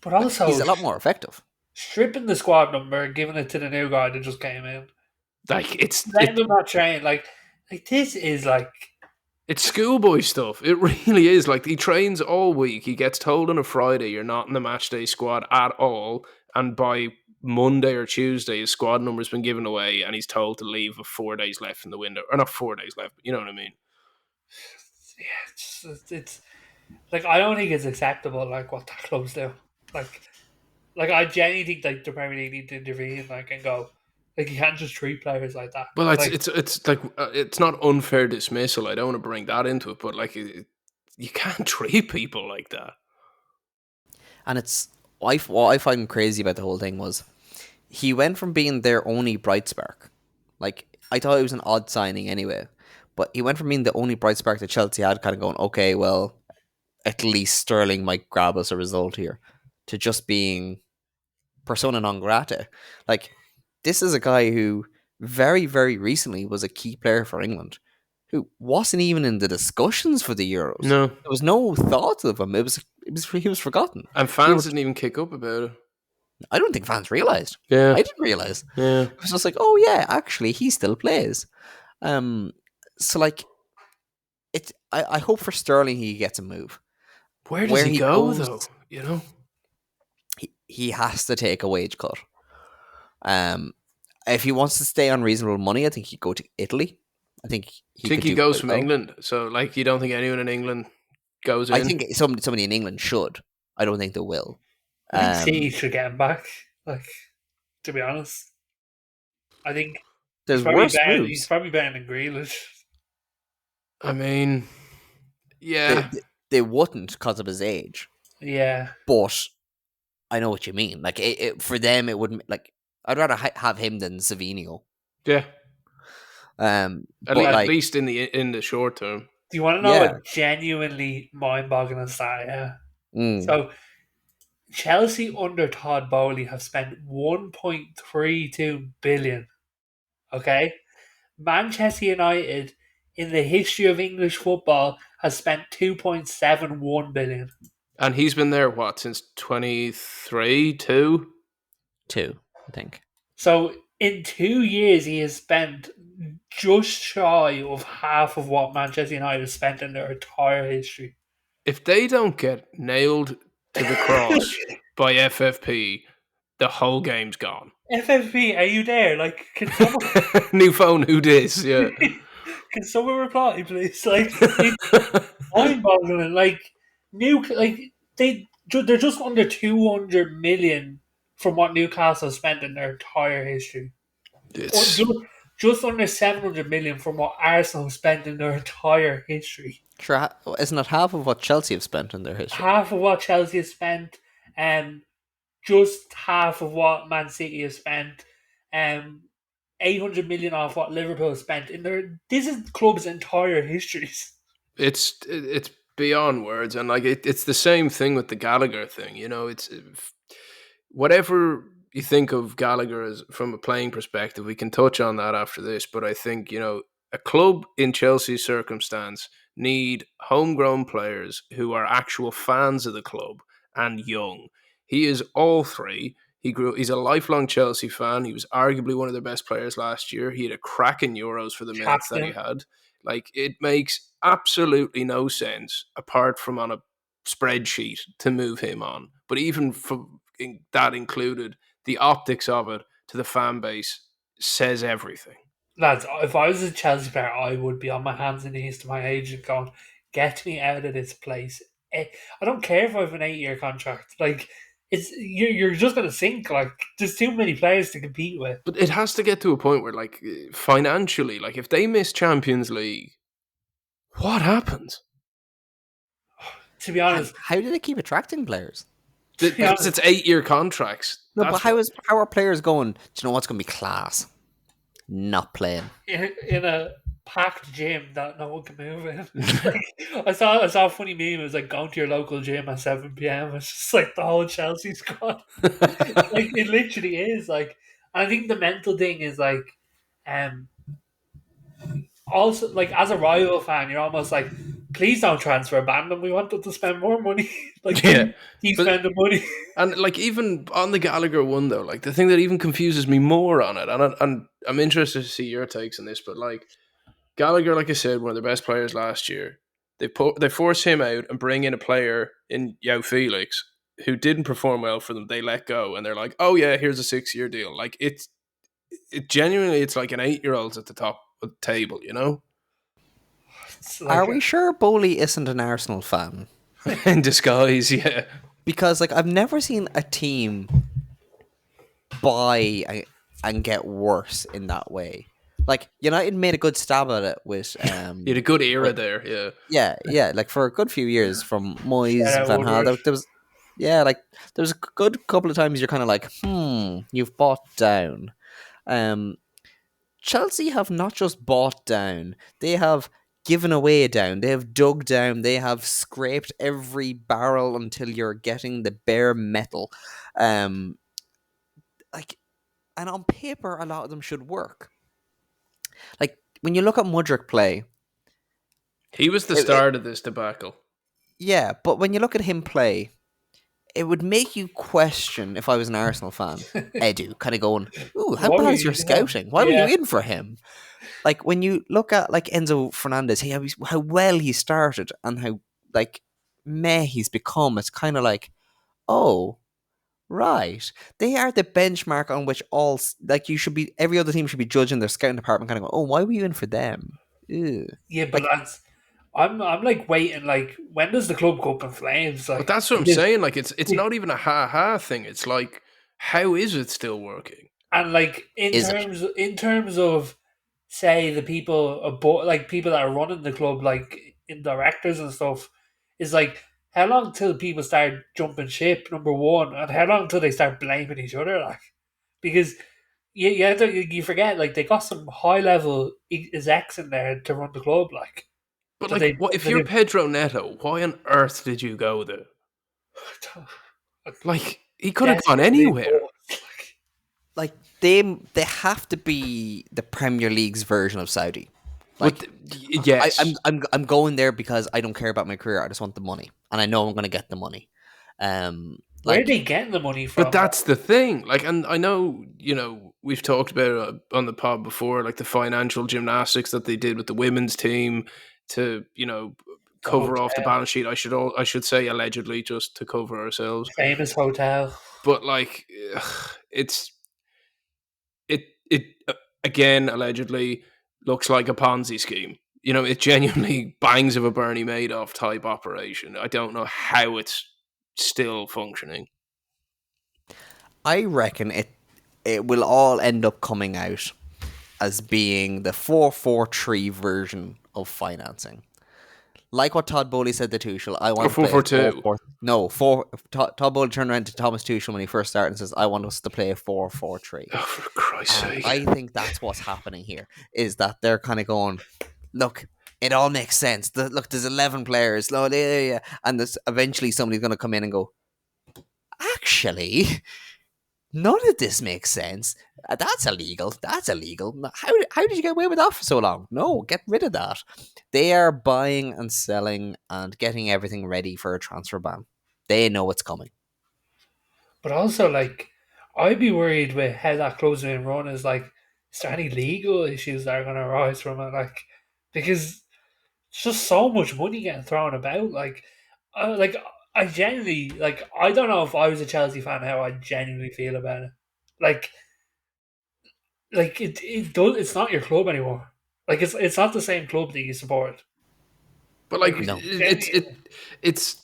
But also, he's a lot more effective. Stripping the squad number and giving it to the new guy that just came in. Like, letting them not train. Like this is like, it's schoolboy stuff. It really is. Like, he trains all week. He gets told on a Friday you're not in the match day squad at all. And by Monday or Tuesday, his squad number's been given away and he's told to leave with 4 days left in the window. Or not 4 days left, but you know what I mean? Yeah, it's like, I don't think it's acceptable, like, what that clubs do. Like I genuinely think like the Premier League need to intervene, like, and go, like, you can't just treat players like that. Well, like, it's like it's not unfair dismissal. I don't want to bring that into it, but like you can't treat people like that. And what I find crazy about the whole thing was he went from being their only bright spark. Like, I thought it was an odd signing anyway, but he went from being the only bright spark that Chelsea had, kind of going, okay, well, at least Sterling might grab us a result here, to just being persona non grata. Like, this is a guy who very, very recently was a key player for England, who wasn't even in the discussions for the Euros. No. There was no thought of him. He was forgotten. And fans didn't even kick up about it. I don't think fans realized. Yeah. I didn't realize. Yeah. It was just like, oh yeah, actually, he still plays. So like, I hope for Sterling he gets a move. Where does he go, goes- though? You know? He has to take a wage cut. If he wants to stay on reasonable money, I think he'd go to Italy. I think I think could he do goes quite from well. England. So, like, you don't think anyone in England goes in? I think somebody in England should. I don't think they will. I think City should get him back. Like, to be honest, I think there's probably worse better, moves. he's probably better than Grealish. I mean, yeah. They wouldn't because of his age. Yeah, But I know what you mean. Like, for them, it wouldn't. Like, I'd rather have him than Savinio. Yeah. At But least in the short term. do you want to know Yeah. a genuinely mind-boggling stat? Yeah. mm, So, Chelsea under Todd Bowley have spent 1.32 billion. Okay, Manchester United, in the history of English football, has spent 2.71 billion. And he's been there, what, since 23, 2? 2, I think. So in 2 years, he has spent just shy of half of what Manchester United has spent in their entire history. If they don't get nailed to the cross by FFP, the whole game's gone. FFP, are you there? Like, can someone, New phone, who dis? Yeah. can someone reply, please? Like, it's mind-boggling. Like, they're just under 200 million from what Newcastle spent in their entire history. It's, Just under 700 million from what Arsenal spent in their entire history. Sure, isn't it half of what Chelsea have spent in their history? Half of what Chelsea has spent, just half of what Man City has spent, 800 million off what Liverpool has spent in their. This is the club's entire histories. it's beyond words, and like it's the same thing with the Gallagher thing. You know, it's whatever you think of Gallagher as from a playing perspective, we can touch on that after this. But I think, you know, a club in Chelsea's circumstance need homegrown players who are actual fans of the club and young. He is all three. He's a lifelong Chelsea fan. He was arguably one of their best players last year. He had a cracking Euros for the minutes that he had. Like, it makes absolutely no sense apart from on a spreadsheet to move him on. But even that included, the optics of it to the fan base says everything. Lads, if I was a Chelsea player, I would be on my hands and knees to my agent going, get me out of this place. I don't care if I have an 8-year contract. Like, you're just going to sink. Like, there's too many players to compete with. But it has to get to a point where, like, financially, like, if they miss Champions League, what happens? To be honest, How do they keep attracting players? Because it's 8-year contracts. No, That's but how are players going? Do you know what's going to be class? Not playing. in a packed gym that no one can move in. I saw a funny meme. It was like, going to your local gym at 7 p.m. It's just like the whole Chelsea squad. Like, it literally is. Like, I think the mental thing is like, also, like, as a rival fan, you're almost like, please don't transfer ban them. We want them to spend more money. Like, Yeah, keep but- spending money. And like, even on the Gallagher one though, like the thing that even confuses me more on it, and I'm interested to see your takes on this, but like Gallagher, like I said, one of the best players last year, they force him out and bring in a player in João Felix who didn't perform well for them. They let go, and they're like, oh yeah, here's a 6-year deal. Like, it genuinely, it's like an 8-year-old's at the top of the table, you know. It's like, Are we sure Bowley isn't an Arsenal fan? In disguise, yeah. Because like I've never seen a team buy and get worse in that way. Like, United made a good stab at it with You had a good era there, yeah. yeah, like for a good few years from Moyes, Shout out Van Gaal. Woodward. There was a good couple of times you're kind of like, you've bought down. Chelsea have not just bought down; they have given away down. They have dug down. They have scraped every barrel until you're getting the bare metal. Like, and on paper, a lot of them should work. Like when you look at Mudryk play, He was the start of this debacle. yeah, but when you look at him play, it would make you question, if I was an Arsenal fan, Edu, kind of going, ooh, how What were bad's you your doing? scouting? Why were Yeah. you in for him? Like, when you look at, like, Enzo Fernandez, how well he started and how, like, meh he's become, it's kind of like, oh, right. They are the benchmark on which every other team should be judging their scouting department, kind of go, oh, why were you in for them? Ew. Yeah, but Like- lads, I'm like waiting. Like, when does the club go up in flames? Like, But that's what I'm because- saying. Like, it's not even a ha-ha thing. It's like, how is it still working? And like Is it? in terms of, say, the people above, like people that are running the club, like in directors and stuff, is like, how long till people start jumping ship? Number one, and how long till they start blaming each other? Like, because you forget, like, they got some high level execs in there to run the club. Like, But So like, they- what if they you're did- Pedro Neto? Why on earth did you go there? Like, he could have gone desperately anywhere. bored. Like, Like, they have to be the Premier League's version of Saudi. Like, Yes, I'm going there because I don't care about my career. I just want the money, and I know I'm going to get the money. where Like, are they getting the money from? but that's the thing. Like, and I know, we've talked about it on the pod before, like the financial gymnastics that they did with the women's team to, cover off the hotel. balance sheet. I should say allegedly, just to cover ourselves. Famous hotel. But like, it's it again allegedly looks like a Ponzi scheme. It genuinely bangs of a Bernie Madoff type operation. I don't know how it's still functioning. I reckon it will all end up coming out as being the 4-4-3 version of financing. Like what Todd Bowley said to Tuchel, I want Or to play 4-4-2. 4-4. No, Todd Bowley turned around to Thomas Tuchel when he first started and says, I want us to play a 4-4-3. Oh, for Christ's And sake! I think that's what's happening here, is that they're kind of going, look, it all makes sense. Look, there's 11 players. Yeah. And eventually somebody's going to come in and go, actually, none of this makes sense. That's illegal. That's illegal. How did you get away with that for so long? No, get rid of that. They are buying and selling and getting everything ready for a transfer ban. They know what's coming. But also, like, I'd be worried with how that club's being run. Is like, is there any legal issues that are going to arise from it? Like, because it's just so much money getting thrown about. Like, I genuinely, like, I don't know if I was a Chelsea fan how I genuinely feel about it. Like it does. It's not your club anymore. Like, it's not the same club that you support. But like, No. it's.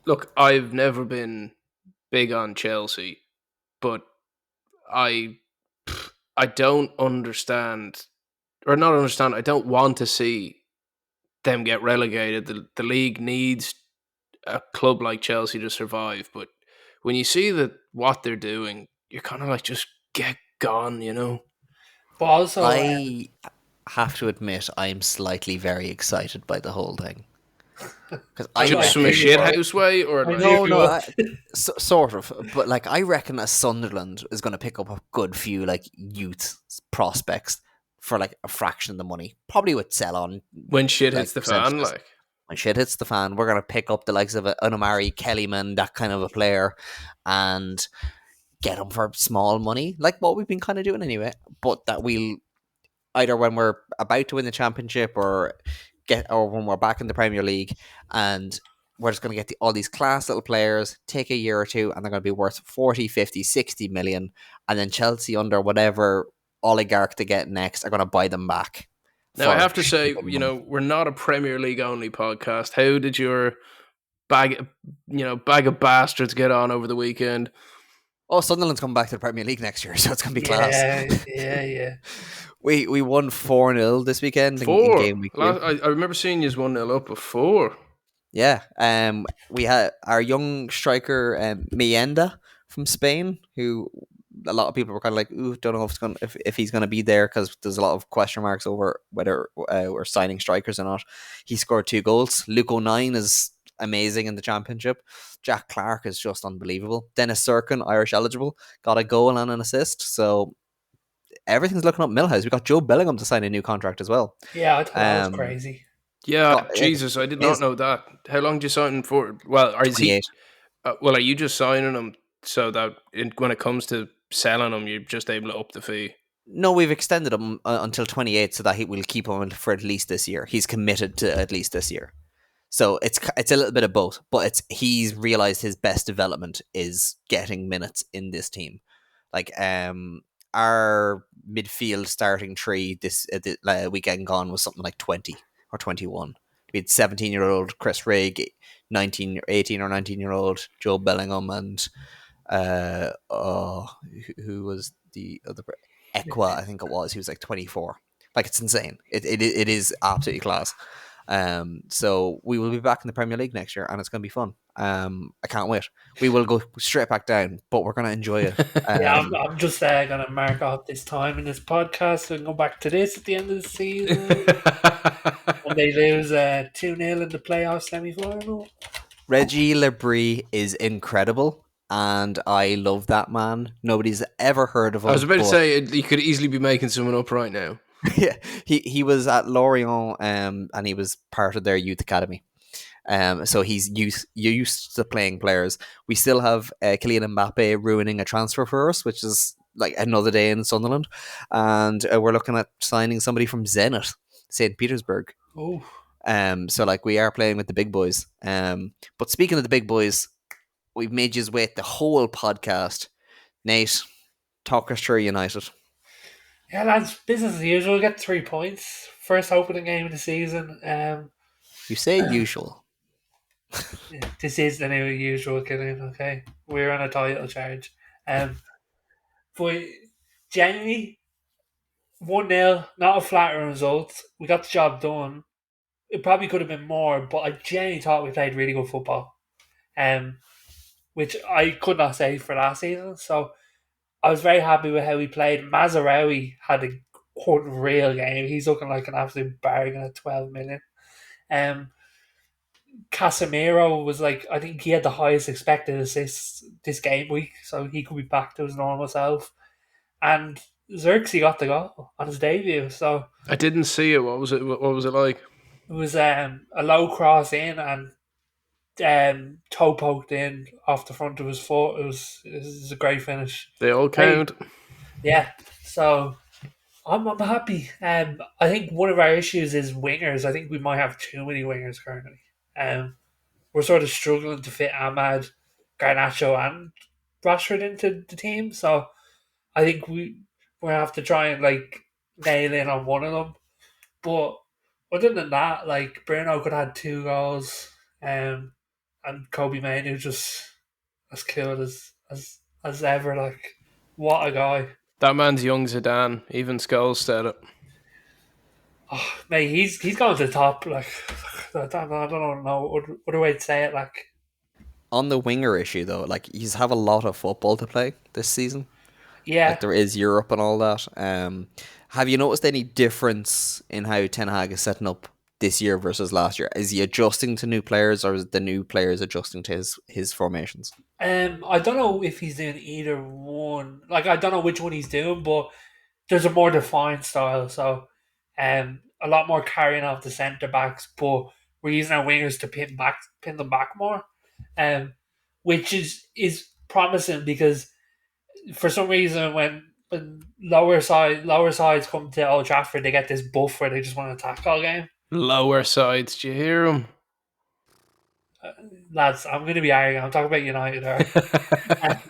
Look, I've never been big on Chelsea, but I don't understand, or not understand. I don't want to see them get relegated. The league needs a club like Chelsea to survive. But when you see what they're doing, you're kind of like, just get gone, But also, I have to admit, I am slightly very excited by the whole thing. Because Just from a reckon- shit house way, or I like, know- No, sort of. But like, I reckon as Sunderland is going to pick up a good few like youth prospects for like a fraction of the money. Probably would sell on when shit like, hits the fan, percentages. like. when shit hits the fan. We're going to pick up the likes of an Omari Kellyman, that kind of a player, and get them for small money, like what we've been kind of doing anyway. But that we'll either when we're about to win the championship or when we're back in the Premier League, and we're just going to get all these class little players, take a year or two, and they're going to be worth 40, 50, 60 million, and then Chelsea, under whatever oligarch they get next, are going to buy them back. Now, I for have to say, cheap money. we're not a Premier League only podcast. How did your bag of bastards get on over the weekend? Oh, Sunderland's coming back to the Premier League next year, so it's going to be class. Yeah. We won 4-0 this weekend in 4. game week 2. I remember seeing you 1-0 up before. Yeah, we had our young striker Mienda from Spain, who a lot of people were kind of like, "Ooh, don't know if he's gonna be there," because there's a lot of question marks over whether we're signing strikers or not. He scored 2 goals. Luke O'Nien is amazing in the championship. Jack Clark is just unbelievable. Dennis Serkin, Irish eligible, got a goal and an assist. So everything's looking up Millhouse. We got Joe Bellingham to sign a new contract as well. Yeah, I thought that was Um, crazy. Yeah, got Jesus, I did not is know that. How long do you sign him for? Well, is he? 28. Well, are you just signing him so that when it comes to selling him, you're just able to up the fee? No, we've extended him until 28 so that he will keep him for at least this year. He's committed to at least this year. So it's a little bit of both, but he's realized his best development is getting minutes in this team. Like our midfield starting three this weekend gone was something like 20 or 21. We had 17-year-old Chris Rigg, 18 or 19-year-old Joe Bellingham, and who was the other? Equa, I think it was. He was like 24. Like, it's insane. It is absolutely class. So we will be back in the Premier League next year, and it's going to be fun. I can't wait. We will go straight back down, but we're going to enjoy it. Yeah, I'm just going to mark off this time in this podcast and go back to this at the end of the season. When they lose 2-0 in the playoff semi-final. Reggie Labrie is incredible, and I love that man. Nobody's ever heard of him. I was about to say, you could easily be making someone up right now. Yeah, he was at Lorient, and he was part of their youth academy. So he's used to playing players. We still have Kylian Mbappe ruining a transfer for us, which is like another day in Sunderland, and we're looking at signing somebody from Zenit, St. Petersburg. Oh, So like we are playing with the big boys. But speaking of the big boys, we've made you wait the whole podcast. Nate, talk us through United. yeah, lads, business as usual. Get 3 points. First opening game of the season. You say usual. This is the new usual, Killian, okay? We're on a title charge. But genuinely, 1-0, not a flattering result. We got the job done. It probably could have been more, but I genuinely thought we played really good football. Which I could not say for last season. So I was very happy with how we played. Mazarawi had a unreal game. He's looking like an absolute bargain at 12 million. Casemiro was like, I think he had the highest expected assists this game week, so he could be back to his normal self. And Xerxes got the goal on his debut, so I didn't see it. What was it? What was it like? it was a low cross in and toe poked in off the front of his foot. It was a great finish. They all count. Yeah, so I'm happy. I think one of our issues is wingers. I think we might have too many wingers currently. We're sort of struggling to fit Ahmad, Garnacho, and Rashford into the team. So I think we have to try and like nail in on one of them. But other than that, like Bruno could have had 2 goals, and Kobe Mainoo just as cool as ever. Like, what a guy! That man's young Zidane. Even Scholes said it. Oh, mate, he's gone to the top. Like, I don't know what other way to say it. Like, On the winger issue though, like he's have a lot of football to play this season. yeah, Like there is Europe and all that. Have you noticed any difference in how Ten Hag is setting up this year versus last year? Is he adjusting to new players, or is the new players adjusting to his formations? I don't know if he's doing either one. Like, I don't know which one he's doing, but there's a more defined style. So, a lot more carrying off the centre backs, but we're using our wingers to pin them back more, which is promising because for some reason when lower sides come to Old Trafford, they get this buff where they just want to attack all game. Lower sides. Do you hear him? Lads, I'm going to be arguing. I'm talking about United there.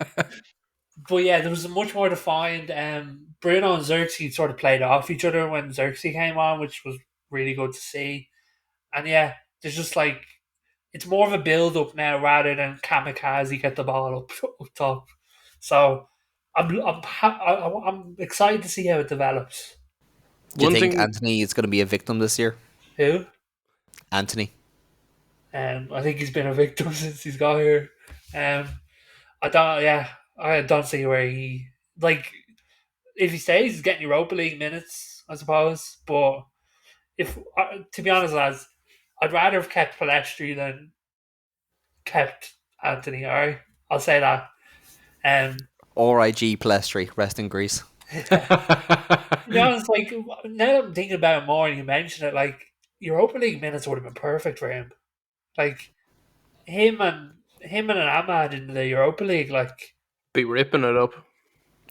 But yeah, there was a much more defined. Bruno and Xerxes sort of played off each other when Xerxes came on, which was really good to see. And yeah, there's just like it's more of a build up now rather than kamikaze get the ball up top. So I'm excited to see how it develops. Do you One think thing- Anthony is going to be a victim this year? Who? Anthony. I think he's been a victim since he's got here. I don't see where he like if he stays, he's getting Europa League minutes, I suppose. But if to be honest, lads, I'd rather have kept Palestri than kept Anthony. Alright, I'll say that. R.I.G. Palestri, rest in Greece. To be honest, like now that I'm thinking about it more, and you mentioned it, like Europa League minutes would have been perfect for him. Like him and an Ahmad in the Europa League, Be ripping it up.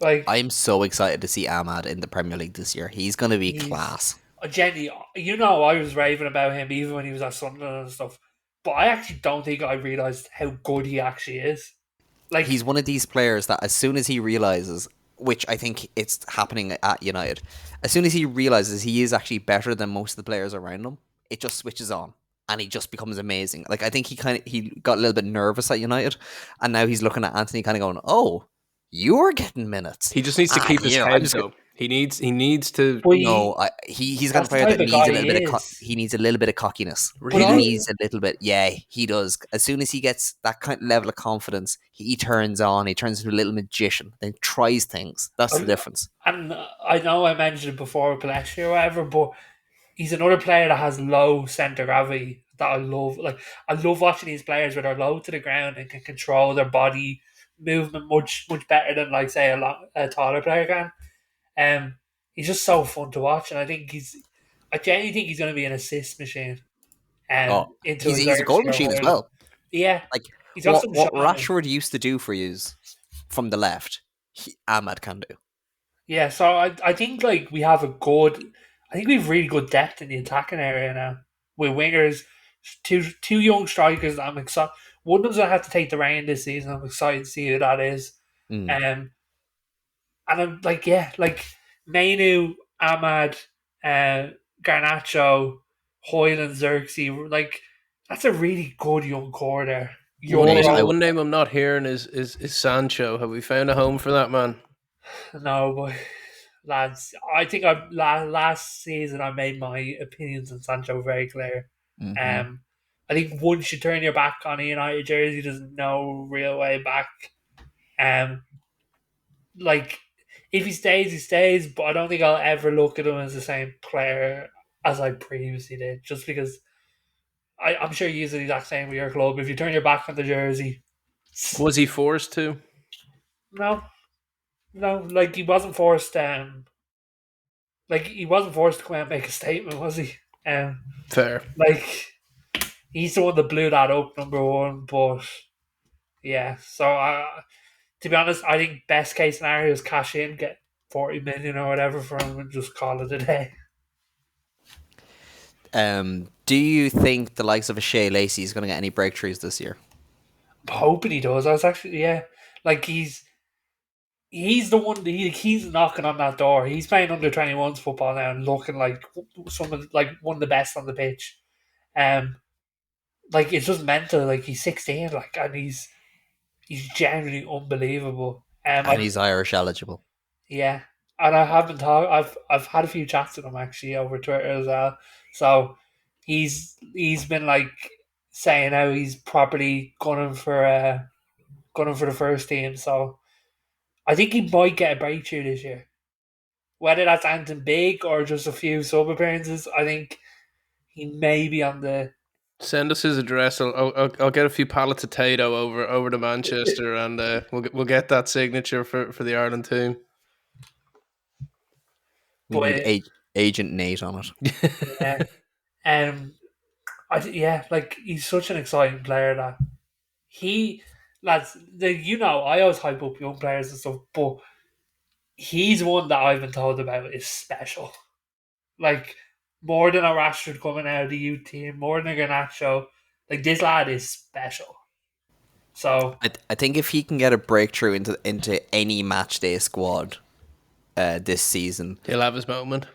I'm so excited to see Ahmad in the Premier League this year. He's going to be He's- class. Jenny, I was raving about him even when he was at Sunderland and stuff. But I actually don't think I realised how good he actually is. Like He's one of these players that as soon as he realises, which I think it's happening at United, as soon as he realises he is actually better than most of the players around him, it just switches on and he just becomes amazing. Like I think he got a little bit nervous at United, and now he's looking at Anthony kind of going, "Oh, you're getting minutes." He just needs to keep his yeah, I'm head just though. He needs to. But No, he's got a that's the player that type of needs a guy little he bit of is. he needs a little bit of cockiness. Really? He needs a little bit. Yeah, he does. As soon as he gets that kind of level of confidence, he turns on. He turns into a little magician. Then tries things. That's the difference. And I know I mentioned it before with Palestri or whatever, but he's another player that has low centre gravity that I love. Like I love watching these players where they're low to the ground and can control their body movement much better than like say a taller player can. He's just so fun to watch, and I genuinely think he's going to be an assist machine. Oh, Into he's a goal machine as well. Yeah, Like he's got some what shot in him. Rashford used to do for you from the left, Ahmad can do. Yeah, so I think like we have I think we have really good depth in the attacking area now with wingers, two young strikers. That I'm excited. One of them's gonna have to take the reign this season. I'm excited to see who that is. Mm. And I'm like Mainu, Ahmad, Garnacho, Hoyland, Xerxes. Like that's a really good young core there. One name I'm not hearing is Sancho. Have we found a home for that man? No, but lads, I think last season I made my opinions on Sancho very clear. Mm-hmm. I think once you turn your back on a United jersey, there's no real way back. Like if he stays, he stays. But I don't think I'll ever look at him as the same player as I previously did. Just because I'm sure you use the exact same with your club. If you turn your back on the jersey, Was he forced to? no, like he wasn't forced. Like he wasn't forced to come out and make a statement, was he? Fair. Like he's the one that blew that up, number one. But yeah, so to be honest, I think best case scenario is cash in, get 40 million or whatever for him, and just call it a day. Do you think the likes of a Shea Lacey is going to get any breakthroughs this year? I'm hoping he does. I was actually like he's the one. He's knocking on that door. He's playing under 21s football now and looking like one of the best on the pitch. Like it's just mental. Like he's 16, like, and he's genuinely unbelievable. And he's Irish eligible. Yeah, and I haven't talked. I've had a few chats with him actually over Twitter as well. So he's been like saying how he's properly gunning for the first team. So I think he might get a breakthrough this year. Whether that's anything big or just a few sub appearances, I think he may be on the. Send us his address. I'll get a few pallets of Tato over to Manchester, and we'll get that signature for the Ireland team. We need Agent Nate on it. Yeah. Like he's such an exciting player that I always hype up young players and stuff, but he's one that I've been told about is special. Like more than a Rashford coming out of the youth team, more than a Garnacho. Like this lad is special. So I think if he can get a breakthrough into any match day squad this season, he'll have his moment.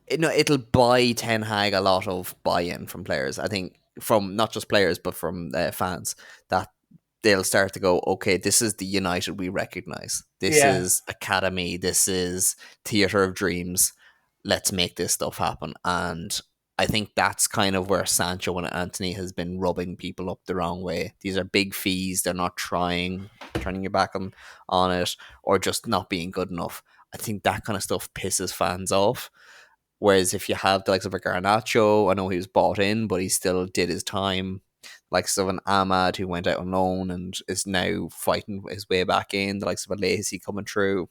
It'll buy Ten Hag a lot of buy-in from players. I think from not just players but from fans, that they'll start to go, okay, this is the United we recognise. This is academy. This is theatre of dreams. Let's make this stuff happen. And I think that's kind of where Sancho and Anthony has been rubbing people up the wrong way. These are big fees. They're not turning your back on it, or just not being good enough. I think that kind of stuff pisses fans off. Whereas if you have the likes of a Garnacho, I know he was bought in, but he still did his time. Likes of an Ahmad who went out on loan and is now fighting his way back in. The likes of a Lacey coming through.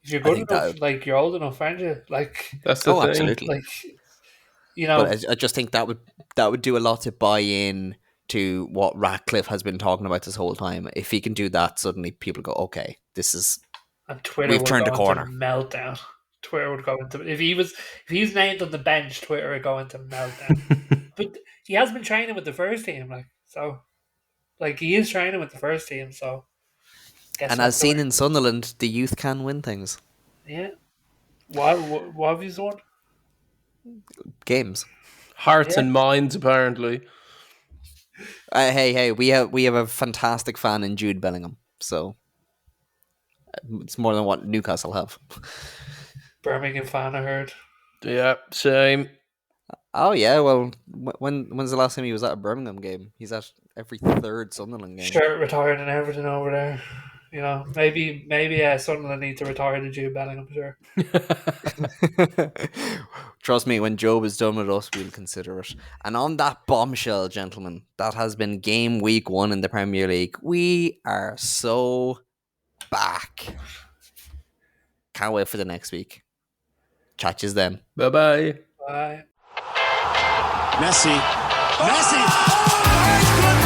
If you're I good think enough, that. like you're old enough, aren't you? Like, That's the Oh, thing. absolutely. like you But know, I just think that would do a lot to buy in to what Ratcliffe has been talking about this whole time. If he can do that, suddenly people go, okay, this is and Twitter we've would turned go a corner. into meltdown. Twitter would go into if he's named on the bench, Twitter would go into meltdown. But he has been training with the first team, like he is training with the first team. So, guess And what, as seen Twitter? in Sunderland, the youth can win things. Yeah. What have you won? Games. Hearts Yeah. and minds, apparently. Hey, we have a fantastic fan in Jude Bellingham, so it's more than what Newcastle have. Birmingham fan, I heard. Yeah, same. Oh yeah, well, when's the last time he was at a Birmingham game? He's at every third Sunderland game. Shirt retired and everything over there. You know, maybe Sunderland need to retire the Jude Bellingham. Sure. Trust me, when Job is done with us, we'll consider it. And on that bombshell, gentlemen, that has been game week 1 in the Premier League. We are so back. Can't wait for the next week. Chat yous then. Bye-bye. Bye. Messi. Oh, my goodness!